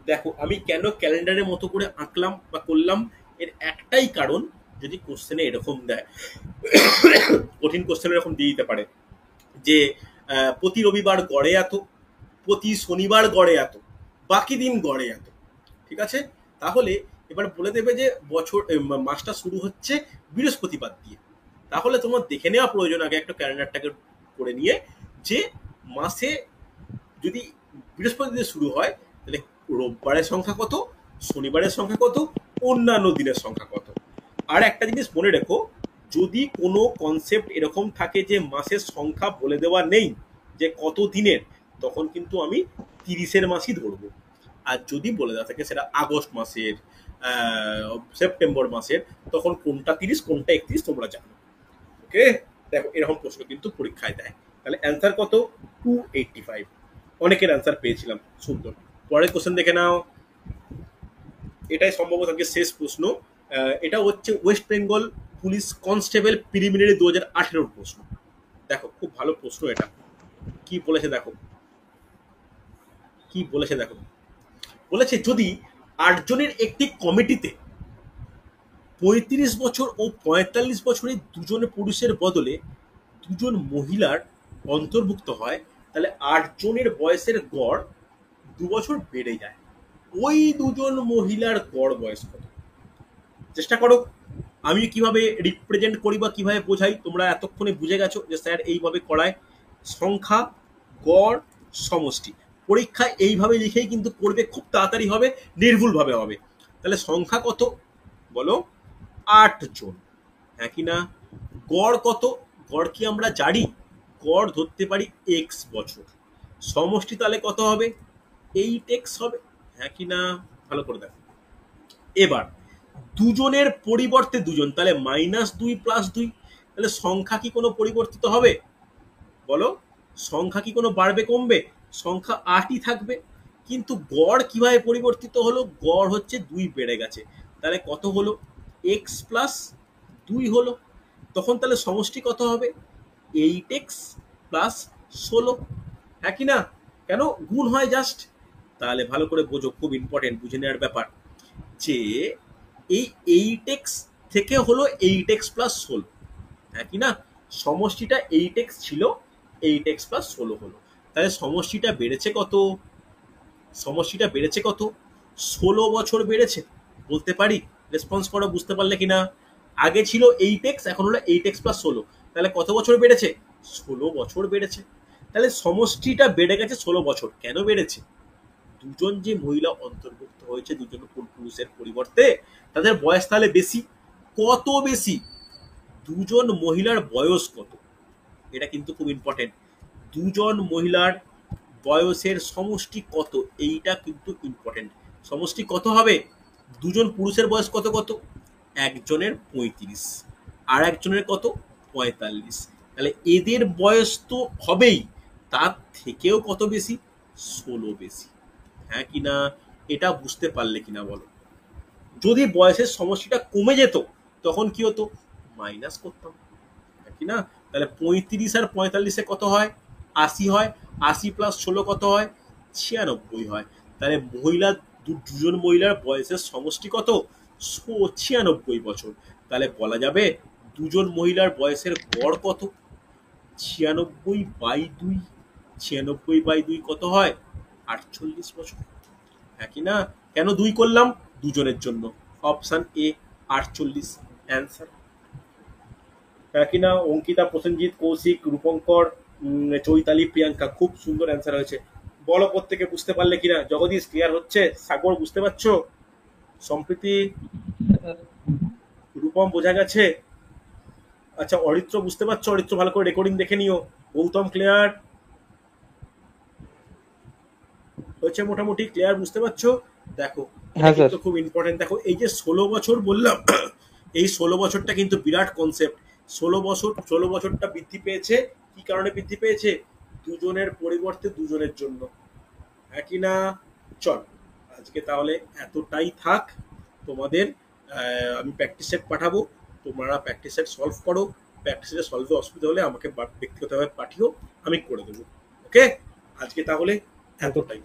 দেখো আমি কেন ক্যালেন্ডারের মতো করে আঁকলাম বা করলাম, এর একটাই কারণ, যদি কোশ্চেনে এরকম দেয়, কঠিন কোশ্চেন এরকম দিয়ে দিতে পারে যে প্রতি রবিবার গড়ে এত, প্রতি শনিবার গড়ে এত, বাকি দিন গড়ে এত। ঠিক আছে, তাহলে এবার বলে দেবে যে মাসটা শুরু হচ্ছে বৃহস্পতিবার দিয়ে। তাহলে তোমার দেখে নেওয়া প্রয়োজন আগে একটা ক্যালেন্ডারটাকে করে নিয়ে, যে মাসে যদি বৃহস্পতি দিয়ে শুরু হয় তাহলে রোববারের সংখ্যা কত, শনিবারের সংখ্যা কত, অন্যান্য দিনের সংখ্যা কত। আর একটা জিনিস মনে রেখো, যদি কোনো কনসেপ্ট এরকম থাকে যে মাসের সংখ্যা বলে দেওয়া নেই যে কত দিনের, তখন কিন্তু আমি 30-এর মাসই ধরবো। আর যদি বলে দেওয়া থাকে সেটা আগস্ট মাসের, সেপ্টেম্বর মাসের, তখন কোনটা 30 কোনটা 31 তোমরা জানো। ওকে, দেখো এরকম প্রশ্ন কিন্তু পরীক্ষায় দেয়। তাহলে অ্যান্সার কত? 285। অনেকের অ্যান্সার পেয়েছিলাম, সুন্দর। পরের কোশ্চেন দেখে নাও। এটাই সম্ভবত আজকে শেষ প্রশ্ন। এটা হচ্ছে West Bengal police constable preliminary 2018 প্রশ্ন। দেখো খুব ভালো প্রশ্ন এটা। কি বলেছে দেখো, কি বলেছে দেখো। বলেছে যদি 8 জনের একটি কমিটিতে 35 বছর ও 45 বছরের দুজন পুরুষের বদলে দুজন মহিলার অন্তর্ভুক্ত হয়, তাহলে 8 জনের বয়সের গড় 2 বছর বেড়ে যায়। ওই দুজন মহিলার গড় বয়স কত? চেষ্টা করো। আমি কিভাবে রিপ্রেজেন্ট করি বা কিভাবে বোঝাই তোমরা এতক্ষণে বুঝে গেছো যে স্যার এইভাবে করায়। সংখ্যা, গড়, সমষ্টি। পরীক্ষায় এইভাবে লিখেই কিন্তু করবে, খুব তাড়াতাড়ি হবে, নির্ভুলভাবে হবে। তাহলে সংখ্যা কত বলো? 8 জন। হ্যাঁ কি না? গড় কত? গড় কি আমরা জানি? গড় ধরতে পারি x বছর। সমষ্টি তাহলে কত হবে? 8x হবে। হ্যাঁ কি না? ভালো করে দেখো। এবার দুজনের পরিবর্তে দুজন, তাহলে -2 + 2। তাহলে সংখ্যা কি কোনো পরিবর্তিত হবে বলো? সংখ্যা কি কোনো বাড়বে কমবে? সংখ্যা 8ই থাকবে। কিন্তু গড় কিভাবে পরিবর্তিত হলো? গড় হচ্ছে 2 বেড়ে গেছে। তাহলে কত হলো? x + 2 হলো। তখন তাহলে সমষ্টি কত হবে? 8x + 16। হ্যাঁ কি না? কেন গুণ হয় জাস্ট। তাহলে ভালো করে বোঝো, খুব ইম্পর্টেন্ট বুঝে নেওয়ার ব্যাপার, যে এই 8x থেকে হলো 8x + 16। হ্যাঁ কি না? সমষ্টিটা 8x ছিল, 8x + 16 হলো। তাহলে সমষ্টিটা বেড়েছে কত? সমষ্টিটা বেড়েছে কত? 16 বছর বেড়েছে। বলতে পারি? রেসপন্স করো, বুঝতে পারলে কিনা? আগে ছিল 8x, এখন হলো 8x + 16। তাহলে কত বছর বেড়েছে? 16 বছর বেড়েছে। তাহলে সমষ্টিটা বেড়ে গেছে 16 বছর। কেন বেড়েছে? দুজন যে মহিলা অন্তর্ভুক্ত হয়েছে দুজন পুরুষের পরিবর্তে, তাদের বয়স তাহলে বেশি। কত বেশি? দুজন মহিলার বয়স কত? এটা কিন্তু খুব ইম্পর্টেন্ট। দুজন মহিলার বয়সের সমষ্টি কত, এইটা কিন্তু ইম্পর্টেন্ট। সমষ্টি কত হবে? দুজন পুরুষের বয়স কত কত? একজনের 35, আর একজনের কত? 45। তাহলে এদের বয়স তো হবেই, তার থেকেও কত বেশি? 16 বেশি। হ্যাঁ কিনা? এটা বুঝতে পারলে কিনা বলো? যদি বয়সের সমষ্টিটা কমে যেত তখন কি হতো? মাইনাস করতাম। হ্যাঁ কি না? তাহলে 35 আর 45-এ কত হয়? 80 হয়। 80 + 16 কত হয়? 96 হয়। তাহলে দুজন মহিলার বয়সের সমষ্টি কত? 96 বছর। তাহলে বলা যাবে দুজন মহিলার বয়সের গড় কত? 96/2। 96/2 কত হয়? 48 বছর। হ্যাঁ কি না? কেন 2 করলাম? দুজনের জন্য। Option A 48 answer. হ্যাঁ কি না? অঙ্কিতা, প্রসেনজিৎ, কৌশিক, রূপঙ্কর, চৈতালি, প্রিয়াঙ্কা, খুব সুন্দর অ্যান্সার হয়েছে। বলো প্রত্যেকে বুঝতে পারলে কিনা। জগদীশ ক্লিয়ার হচ্ছে? সাগর বুঝতে পারছো? সম্প্রীতি, রূপম বোঝা গেছে? আচ্ছা, অরিত্র বুঝতে পারছো? অরিত্র ভালো করে রেকর্ডিং দেখে নিও। গৌতম ক্লিয়ার হচ্ছে? মোটামুটি ক্লিয়ার, বুঝতে পারছো? দেখো এটা হ্যাঁ স্যার। কিন্তু খুব ইম্পর্টেন্ট। দেখো এই যে 16 বছর বললাম, এই 16 বছরটা কিন্তু বিরাট কনসেপ্ট। 16 বছরটা বৃদ্ধি পেয়েছে। কি কারণে বৃদ্ধি পেয়েছে? দুজনের পরিবর্তে দুজনের জন্য, হ্যাঁ কি না? চল আজকে তাহলে এতটাই থাক। তোমাদের আমি প্র্যাকটিস সেট পাঠাবো, তোমরা প্র্যাকটিস সেট সলভ করো। প্র্যাকটিস সেট সলভে অসুবিধা হলে আমাকে ব্যক্তিগতভাবে পাঠিও, আমি করে দেবো। ওকে, আজকে তাহলে এতটাই।